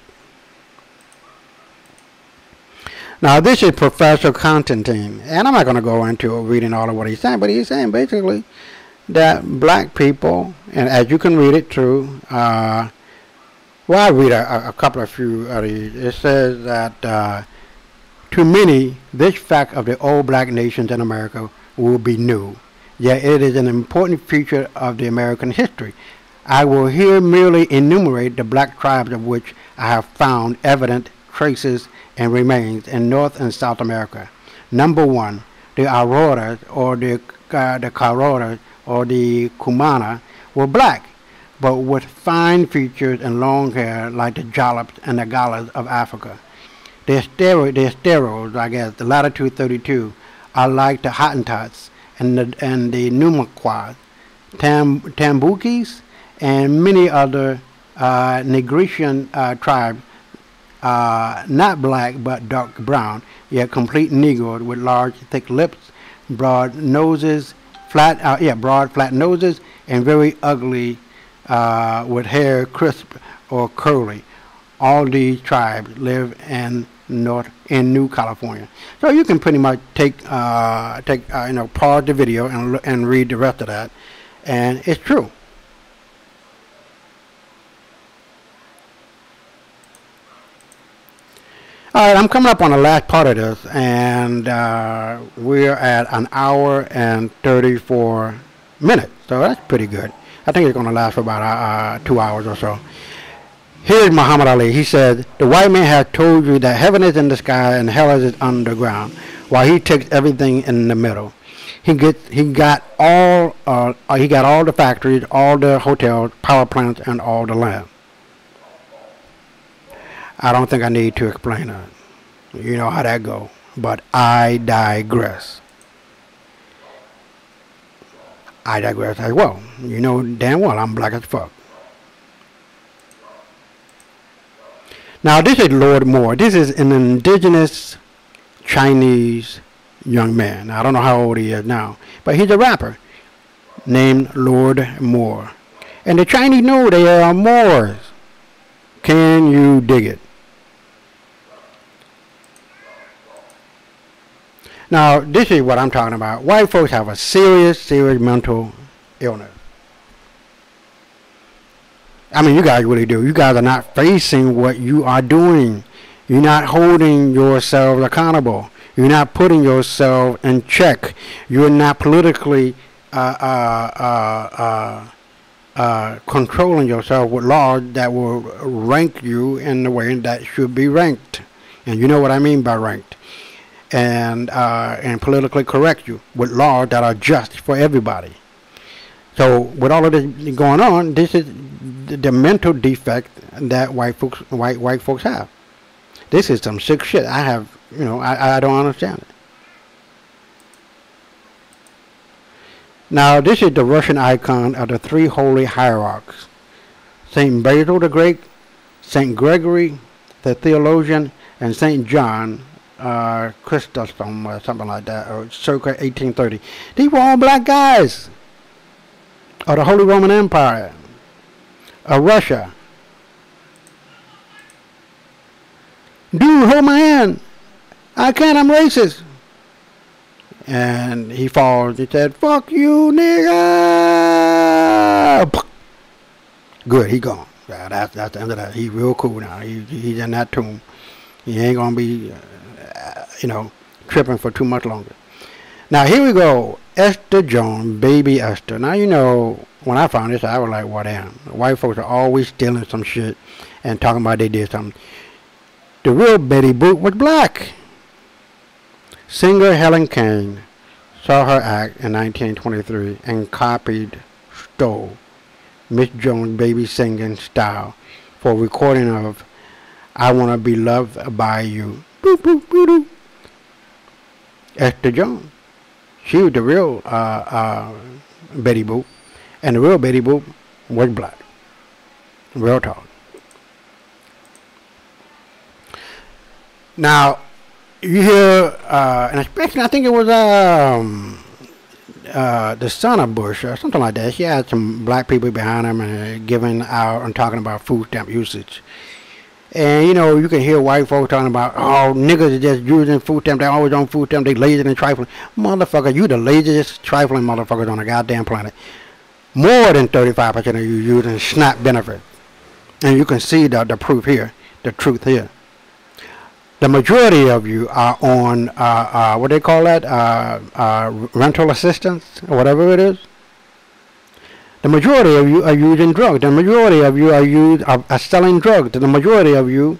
Now, this is Professor Constantine, and I'm not going to go into reading all of what he's saying, but he's saying basically that black people, and as you can read it through, well, I read a couple of few of these. It says that to many, this fact of the old black nations in America will be new, yet it is an important feature of the American history. I will here merely enumerate the black tribes of which I have found evident traces and remains in North and South America. Number 1, the Auroras or the Caroras or the Cumana were black, but with fine features and long hair like the Jolops and the Galas of Africa. The Esteros, I guess, the latitude 32, are like the Hottentots and the Numaquas, Tambukis, and many other Negritian tribes. Not black but dark brown, yet complete Negroes with large thick lips, broad noses, broad flat noses, and very ugly with hair crisp or curly. All these tribes live in New California. So you can pretty much pause the video and read the rest of that, and it's true. All right, I'm coming up on the last part of this, and we're at 1 hour and 34 minutes, so that's pretty good. I think it's going to last for about 2 hours or so. Here's Muhammad Ali. He said, "The white man has told you that heaven is in the sky and hell is underground, while he takes everything in the middle. He got all the factories, all the hotels, power plants, and all the land." I don't think I need to explain that. You know how that goes. But I digress. I digress as well. You know damn well I'm black as fuck. Now this is Lord Moore. This is an indigenous Chinese young man. I don't know how old he is now, but he's a rapper named Lord Moore. And the Chinese know they are Moors. Can you dig it? Now, this is what I'm talking about. White folks have a serious mental illness. I mean, you guys really do. You guys are not facing what you are doing. You're not holding yourselves accountable. You're not putting yourself in check. You're not politically controlling yourself with laws that will rank you in the way that should be ranked. And you know what I mean by ranked. And politically correct you with laws that are just for everybody. So with all of this going on, this is the mental defect that white folks have. This is some sick shit. I don't understand it. Now this is the Russian icon of the three holy hierarchs: Saint Basil the Great, Saint Gregory the theologian, and Saint John Chrysostom or something like that, or circa 1830. These were all black guys of the Holy Roman Empire of Russia. Dude, hold my hand. I can't, I'm racist. And he falls. He said, fuck you, nigga. Good, he gone. That's the end of that. He's real cool now. He's in that tomb. He ain't going to be, tripping for too much longer. Now, here we go. Esther Jones, baby Esther. Now, when I found this, I was like, what damn. White folks are always stealing some shit and talking about they did something. The real Betty Boop was black. Singer Helen Kane saw her act in 1923 and stole Miss Jones' baby singing style for a recording of I Wanna Be Loved by You. Boop, boop, boop, boop. Esther Jones. She was the real Betty Boop. And the real Betty Boop was black. Real talk. Now, you hear, and especially I think it was the son of Bush or something like that. She had some black people behind him and giving out and talking about food stamp usage. And you can hear white folks talking about, oh, niggas are just using food stamp. They always on food stamp. They lazy and trifling. Motherfucker, you the laziest trifling motherfuckers on the goddamn planet. More than 35% of you using SNAP benefits. And you can see the proof here, the truth here. The majority of you are on, what they call that, rental assistance, or whatever it is. The majority of you are using drugs. The majority of you are selling drugs. The majority of you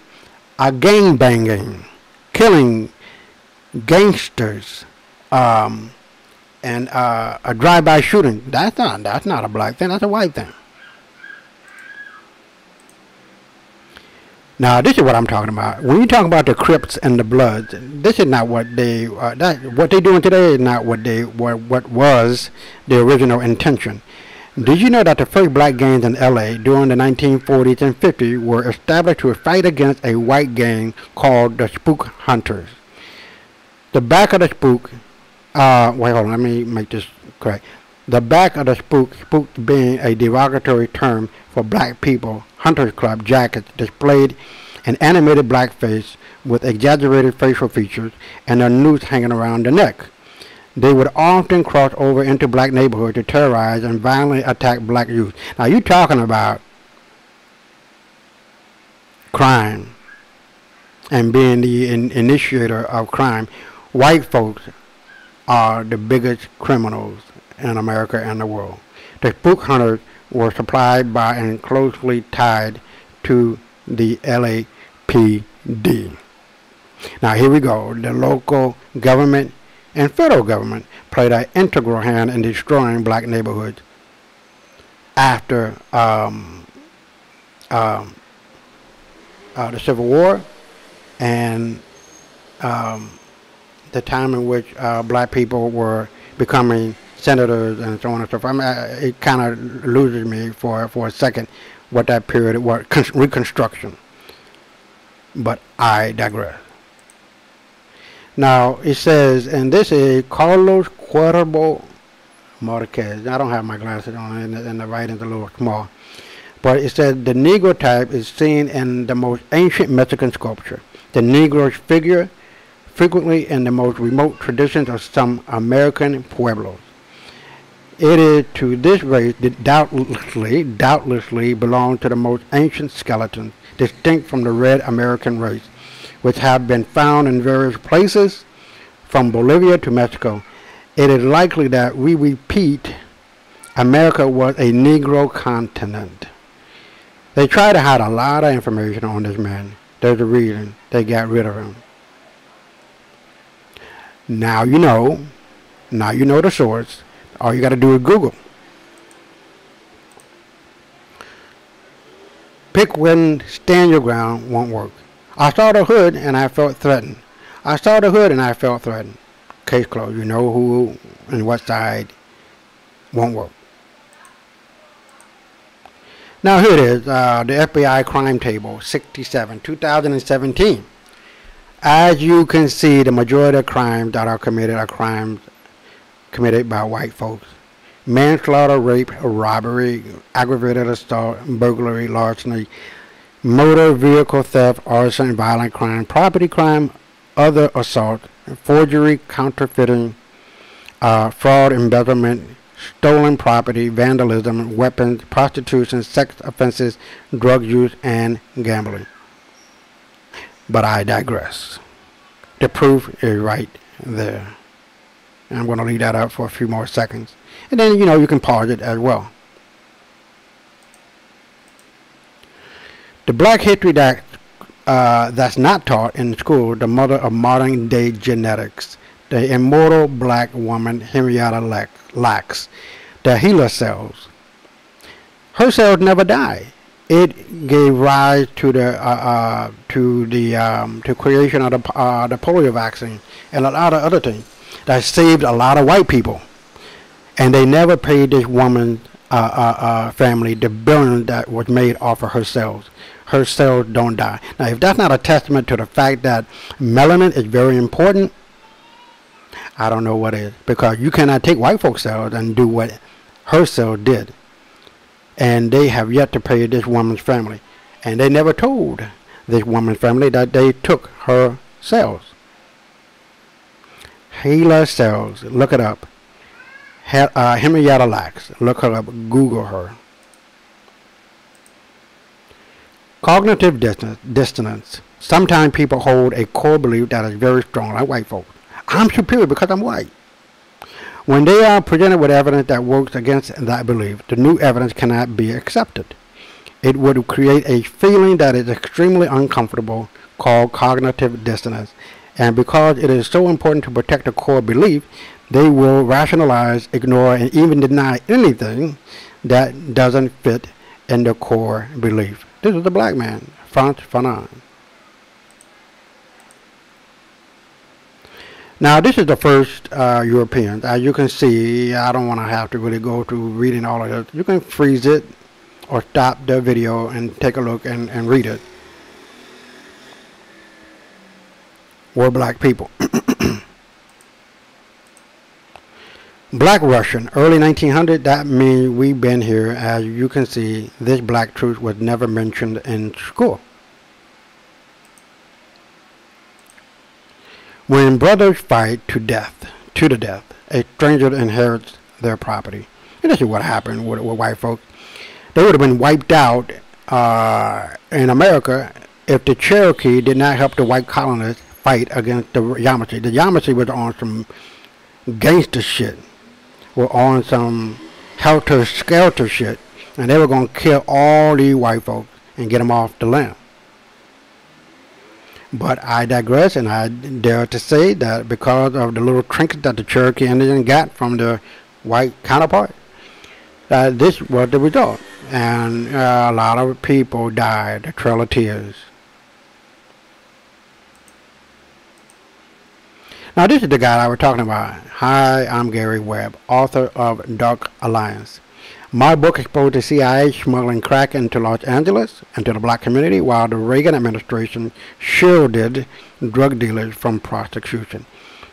are gang banging, killing gangsters, and a drive-by shooting. That's not a black thing. That's a white thing. Now, this is what I'm talking about. When you talk about the Crips and the Bloods, this is not what they what they're doing today is not what was the original intention. Did you know that the first black gangs in L.A. during the 1940s and 50s were established to fight against a white gang called the Spook Hunters? The back of the spook, wait, hold on, let me make this correct. The back of the spook being a derogatory term for black people, Hunters Club jackets displayed an animated black face with exaggerated facial features and a noose hanging around the neck. They would often cross over into black neighborhoods to terrorize and violently attack black youth. Now, you're talking about crime and being the initiator of crime. White folks are the biggest criminals in America and the world. The spook hunters were supplied by and closely tied to the LAPD. Now, here we go. The local government and federal government played an integral hand in destroying black neighborhoods after the Civil War and the time in which black people were becoming senators and so on and so forth. I mean, it kind of loses me for a second what that period was, Reconstruction. But I digress. Now it says, and this is Carlos Cuervo Marquez. I don't have my glasses on, and the writing's a little small. But it says the Negro type is seen in the most ancient Mexican sculpture. The Negro's figure frequently in the most remote traditions of some American pueblos. It is to this race that doubtlessly belong to the most ancient skeletons, distinct from the red American race, which have been found in various places from Bolivia to Mexico. It is likely that we repeat America was a Negro continent. They try to hide a lot of information on this man. There's a reason they got rid of him. Now you know. Now you know the source. All you got to do is Google. Pick when stand your ground won't work. I saw the hood and I felt threatened. I saw the hood and I felt threatened. Case closed. You know who and what side won't work. Now here it is, the FBI crime table, 67, 2017. As you can see, the majority of crimes that are crimes committed by white folks. Manslaughter, rape, robbery, aggravated assault, burglary, larceny, motor vehicle theft, arson, violent crime, property crime, other assault, forgery, counterfeiting, fraud, embezzlement, stolen property, vandalism, weapons, prostitution, sex offenses, drug use, and gambling. But I digress. The proof is right there. And I'm going to leave that up for a few more seconds. And then, you know, you can pause it as well. The Black History that's not taught in school, the mother of modern day genetics, the immortal black woman Henrietta Lacks, the HeLa cells. Her cells never die. It gave rise to the creation of the polio vaccine and a lot of other things that saved a lot of white people. And they never paid this woman's family the billion that was made off of her cells. Her cells don't die. Now, if that's not a testament to the fact that melanin is very important, I don't know what is. Because you cannot take white folks' cells and do what her cells did. And they have yet to pay this woman's family. And they never told this woman's family that they took her cells. HeLa cells, look it up. Henrietta Lacks, look her up, Google her. Cognitive dissonance. Sometimes people hold a core belief that is very strong, like white folks. I'm superior because I'm white. When they are presented with evidence that works against that belief, the new evidence cannot be accepted. It would create a feeling that is extremely uncomfortable, called cognitive dissonance. And because it is so important to protect a core belief, they will rationalize, ignore, and even deny anything that doesn't fit in the core belief. This is the black man, Frantz Fanon. Now, this is the first European. As you can see, I don't want to have to really go through reading all of it. You can freeze it or stop the video and take a look and read it. We're black people. Black Russian, early 1900, that means we've been here. As you can see, this black truth was never mentioned in school. When brothers fight to the death, a stranger inherits their property. And this is what happened with white folks. They would have been wiped out in America if the Cherokee did not help the white colonists fight against the Yamasee. The Yamasee was on some gangster shit. Were on some helter-skelter shit. And they were going to kill all these white folks and get them off the land. But I digress, and I dare to say that because of the little trinkets that the Cherokee Indian got from their white counterpart, this was the result. And a lot of people died, a trail of tears. Now, this is the guy I was talking about. Hi, I'm Gary Webb, author of Dark Alliance. My book exposed the CIA smuggling crack into Los Angeles and to the black community while the Reagan administration shielded drug dealers from prosecution.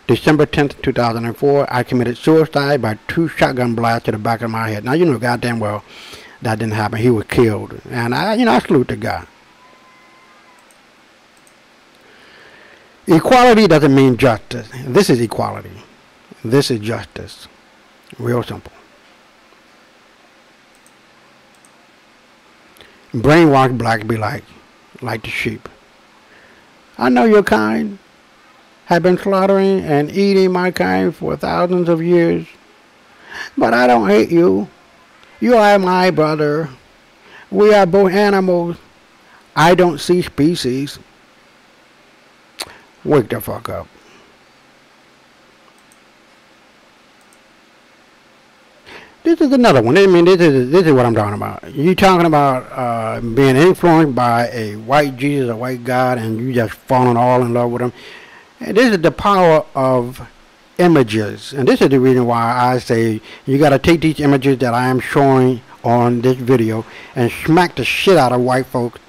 December 10th, 2004, I committed suicide by 2 shotgun blasts to the back of my head. Now, you know goddamn well that didn't happen. He was killed. And I salute the guy. Equality doesn't mean justice. This is equality. This is justice. Real simple. Brainwashed blacks be like the sheep. I know your kind have been slaughtering and eating my kind for thousands of years, but I don't hate you. You are my brother. We are both animals. I don't see species. Wake the fuck up. This is another one. I mean, this is what I'm talking about. You talking about being influenced by a white Jesus, a white God, and you just falling all in love with him. And this is the power of images. And this is the reason why I say you got to take these images that I am showing on this video and smack the shit out of white folks'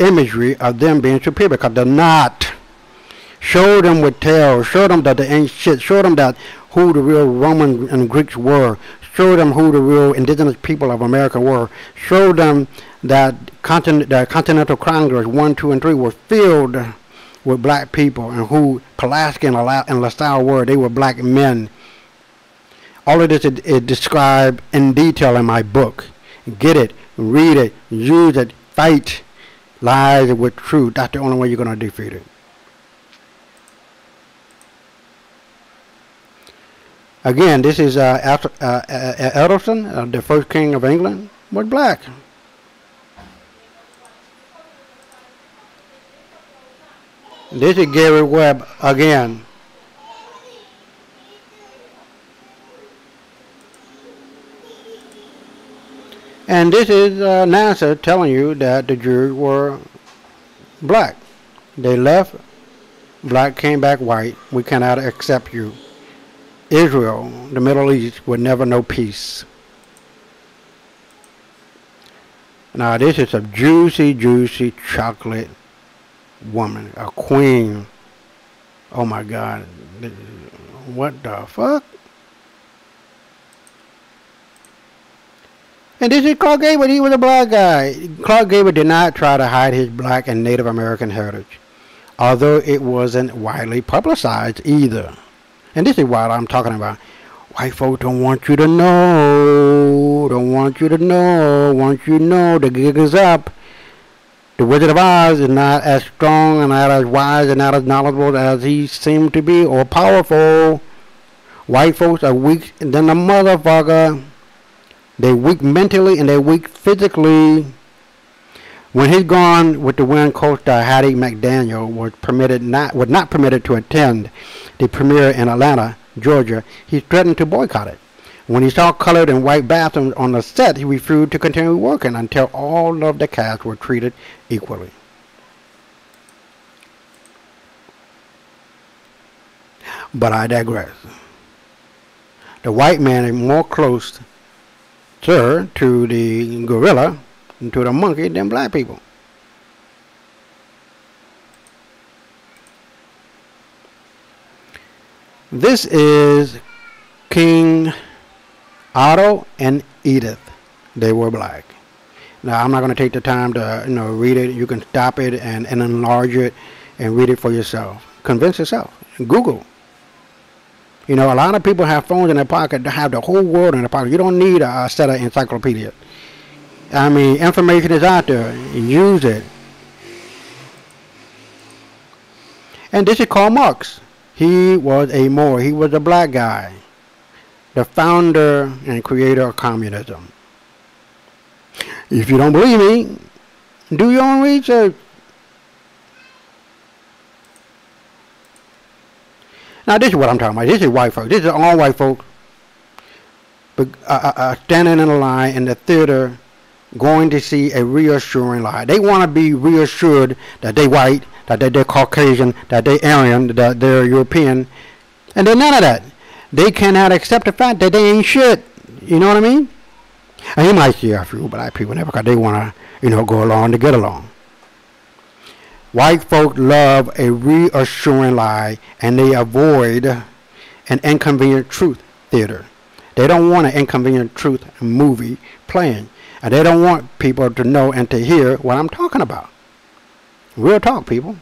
imagery of them being superior, because they're not. Show them with tails. Show them that they ain't shit. Show them that who the real Romans and Greeks were. Show them who the real indigenous people of America were. Show them that the Continental Congress 1, 2, and 3 were filled with black people, and who Pulaski and LaSalle were. They were black men. All of this is described in detail in my book. Get it, read it, use it, fight lies with truth. That's the only way you're going to defeat it. Again, this is Edelson, the first king of England, was black. This is Gary Webb again. And this is NASA telling you that the Jews were black. They left, black came back white. We cannot accept you. Israel, the Middle East, would never know peace. Now this is a juicy, juicy chocolate woman, a queen. Oh my God. What the fuck? And this is Clark Gable. He was a black guy. Clark Gable did not try to hide his black and Native American heritage, although it wasn't widely publicized either. And this is what I'm talking about. White folks don't want you to know. Don't want you to know. Want you to know the gig is up. The Wizard of Oz is not as strong and not as wise and not as knowledgeable as he seemed to be, or powerful. White folks are weak than a motherfucker. They're weak mentally and they're weak physically. When he's gone with the Wind co-star Hattie McDaniel was not permitted to attend the premiere in Atlanta, Georgia, he threatened to boycott it. When he saw colored and white bathrooms on the set, he refused to continue working until all of the cast were treated equally. But I digress. The white man is more closer to the gorilla and to the monkey than black people. This is King Otto and Edith. They were black. Now I'm not going to take the time to read it. You can stop it and enlarge it and read it for yourself. Convince yourself. Google. A lot of people have phones in their pocket that have the whole world in their pocket. You don't need a set of encyclopedias. I mean, information is out there. Use it. And this is Karl Marx. He was a Moor. He was a black guy. The founder and creator of communism. If you don't believe me, do your own research. Now this is what I'm talking about. This is white folks. This is all white folks standing in a line in the theater going to see a reassuring lie. They want to be reassured that they white, that they're Caucasian, that they're Aryan, that they're European, And then none of that. They cannot accept the fact that they ain't shit. You know what I mean? And you might see a few black people there because they want to, go along to get along. White folk love a reassuring lie, and they avoid an inconvenient truth theater. They don't want an inconvenient truth movie playing. And they don't want people to know and to hear what I'm talking about. Real talk, people.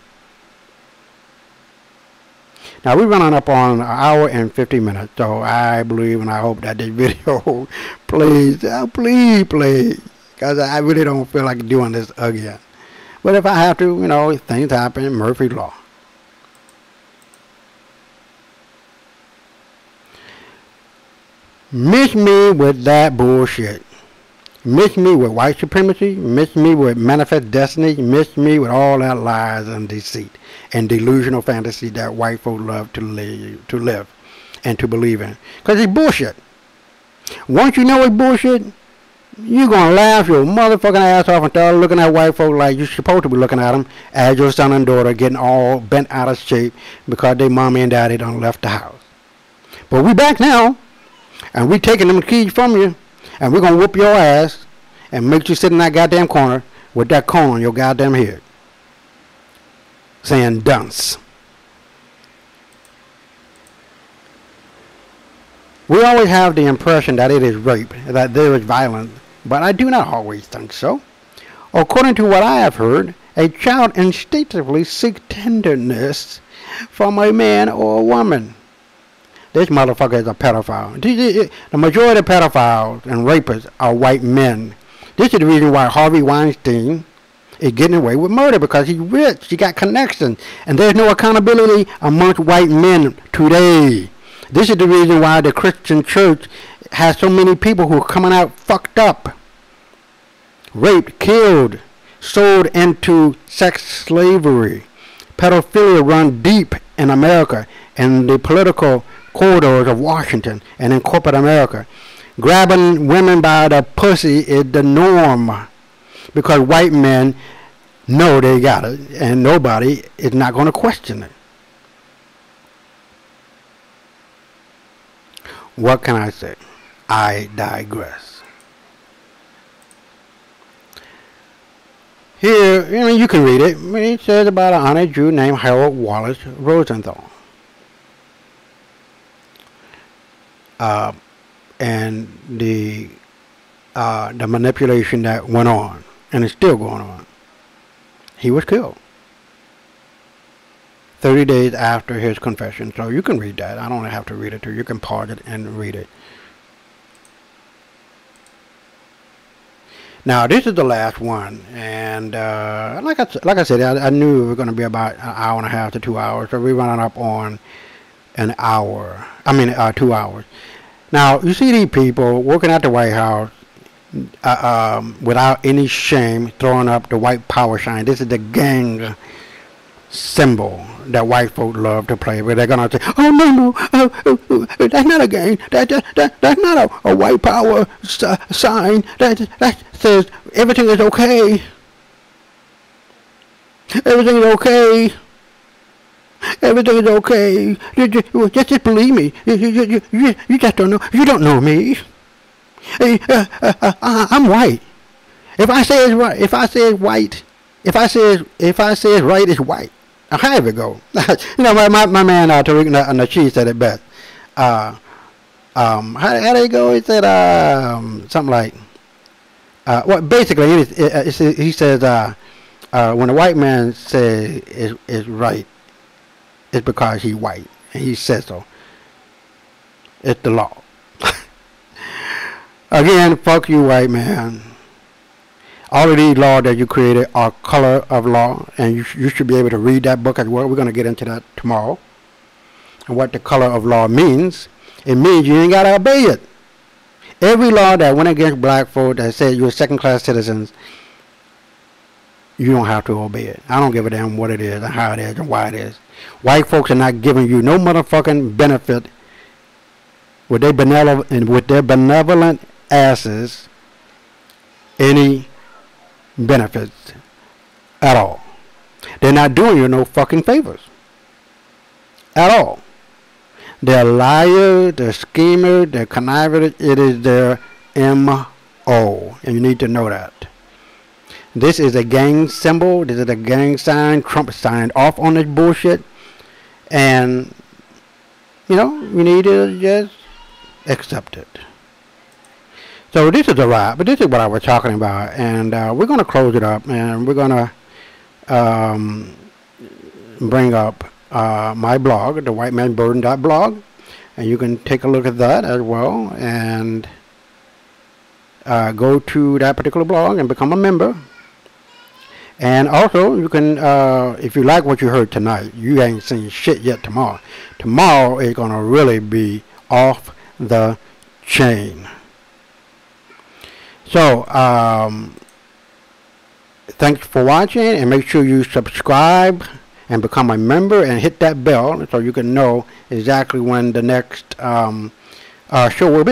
Now, we're running up on an hour and 50 minutes, so I believe and I hope that this video plays, please, because I really don't feel like doing this again. But if I have to, things happen, Murphy's Law. Miss me with that bullshit. Miss me with white supremacy. Miss me with manifest destiny. Miss me with all that lies and deceit and delusional fantasy that white folk love to live and to believe in. Because it's bullshit. Once you know it's bullshit, you're going to laugh your motherfucking ass off and start looking at white folk like you're supposed to be looking at them as your son and daughter getting all bent out of shape because their mommy and daddy done left the house. But we back now, and we taking them keys from you, and we're going to whoop your ass and make you sit in that goddamn corner with that cone on your goddamn head saying dunce. We always have the impression that it is rape, that there is violence, but I do not always think so. According to what I have heard, a child instinctively seeks tenderness from a man or a woman. This motherfucker is a pedophile. The majority of pedophiles and rapists are white men. This is the reason why Harvey Weinstein is getting away with murder, because he's rich, he got connections, and there's no accountability amongst white men today. This is the reason why the Christian church has so many people who are coming out fucked up, raped, killed, sold into sex slavery. Pedophilia run deep in America and the political corridors of Washington and in corporate America. Grabbing women by the pussy is the norm because white men know they got it and nobody is not going to question it. What can I say? I digress. Here, you can read it. It says about an honest Jew named Harold Wallace Rosenthal. And the manipulation that went on, and it's still going on. He was killed 30 days after his confession. So you can read that. I don't have to read it to you. You can pause it and read it. Now this is the last one, and like I said, I knew it was going to be about an hour and a half to 2 hours. So we're running up on an hour. 2 hours. Now, you see these people working at the White House without any shame, throwing up the white power sign. This is the gang symbol that white folk love to play with. They're going to say, oh, no, that's not a gang. That's not a white power sign. That says everything is okay. Everything is okay. Everything is okay. Just believe me. You just don't know. You don't know me. I'm white. If I say it's right, if I say it's white, if I say it's right, it's white. Now, how did it go? My man Tariq Nasheed said it best. How did it go? He said something like, well, basically he says when a white man says it's right, it's because he's white, and he says so. It's the law. Again, fuck you, white man. All of these laws that you created are color of law, and you should be able to read that book as well. We're going to get into that tomorrow. And what the color of law means, it means you ain't got to obey it. Every law that went against black folk that said you're second-class citizens, you don't have to obey it. I don't give a damn what it is and how it is and why it is. White folks are not giving you no motherfucking benefit with their benevolent asses any benefits at all. They're not doing you no fucking favors at all. They're liars, they're schemers, they're connivers. It is their M.O. And you need to know that. This is a gang symbol. This is a gang sign. Trump signed off on this bullshit. And, you know, we need to just accept it. So this is a wrap, but this is what I was talking about. And we're going to close it up. And we're going to bring up my blog, the whitemanburden.blog. And you can take a look at that as well. And go to that particular blog and become a member. And also, you can, if you like what you heard tonight, you ain't seen shit yet tomorrow. Tomorrow is going to really be off the chain. So, thanks for watching, and make sure you subscribe and become a member and hit that bell so you can know exactly when the next show will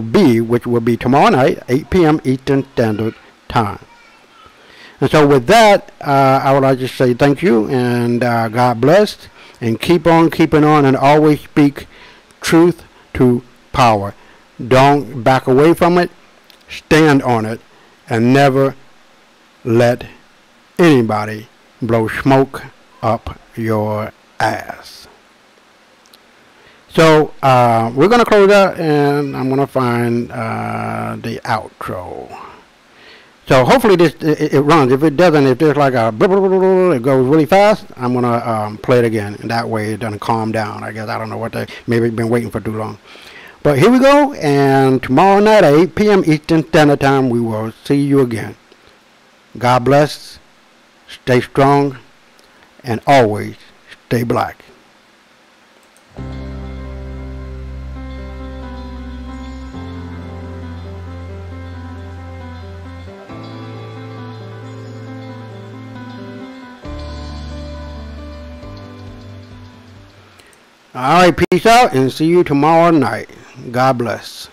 be, which will be tomorrow night, 8 p.m. Eastern Standard Time. And so with that, I would like to say thank you, and God bless, and keep on keeping on, and always speak truth to power. Don't back away from it. Stand on it, and never let anybody blow smoke up your ass. So we're going to close out, and I'm going to find the outro. So hopefully this it runs. If it doesn't, if there's like a blah, blah, blah, blah, it goes really fast, I'm gonna play it again, and that way it doesn't calm down. I guess I don't know what they maybe been waiting for too long. But here we go, and tomorrow night at 8 p.m. Eastern Standard Time, we will see you again. God bless. Stay strong, and always stay black. All right, peace out, and see you tomorrow night. God bless.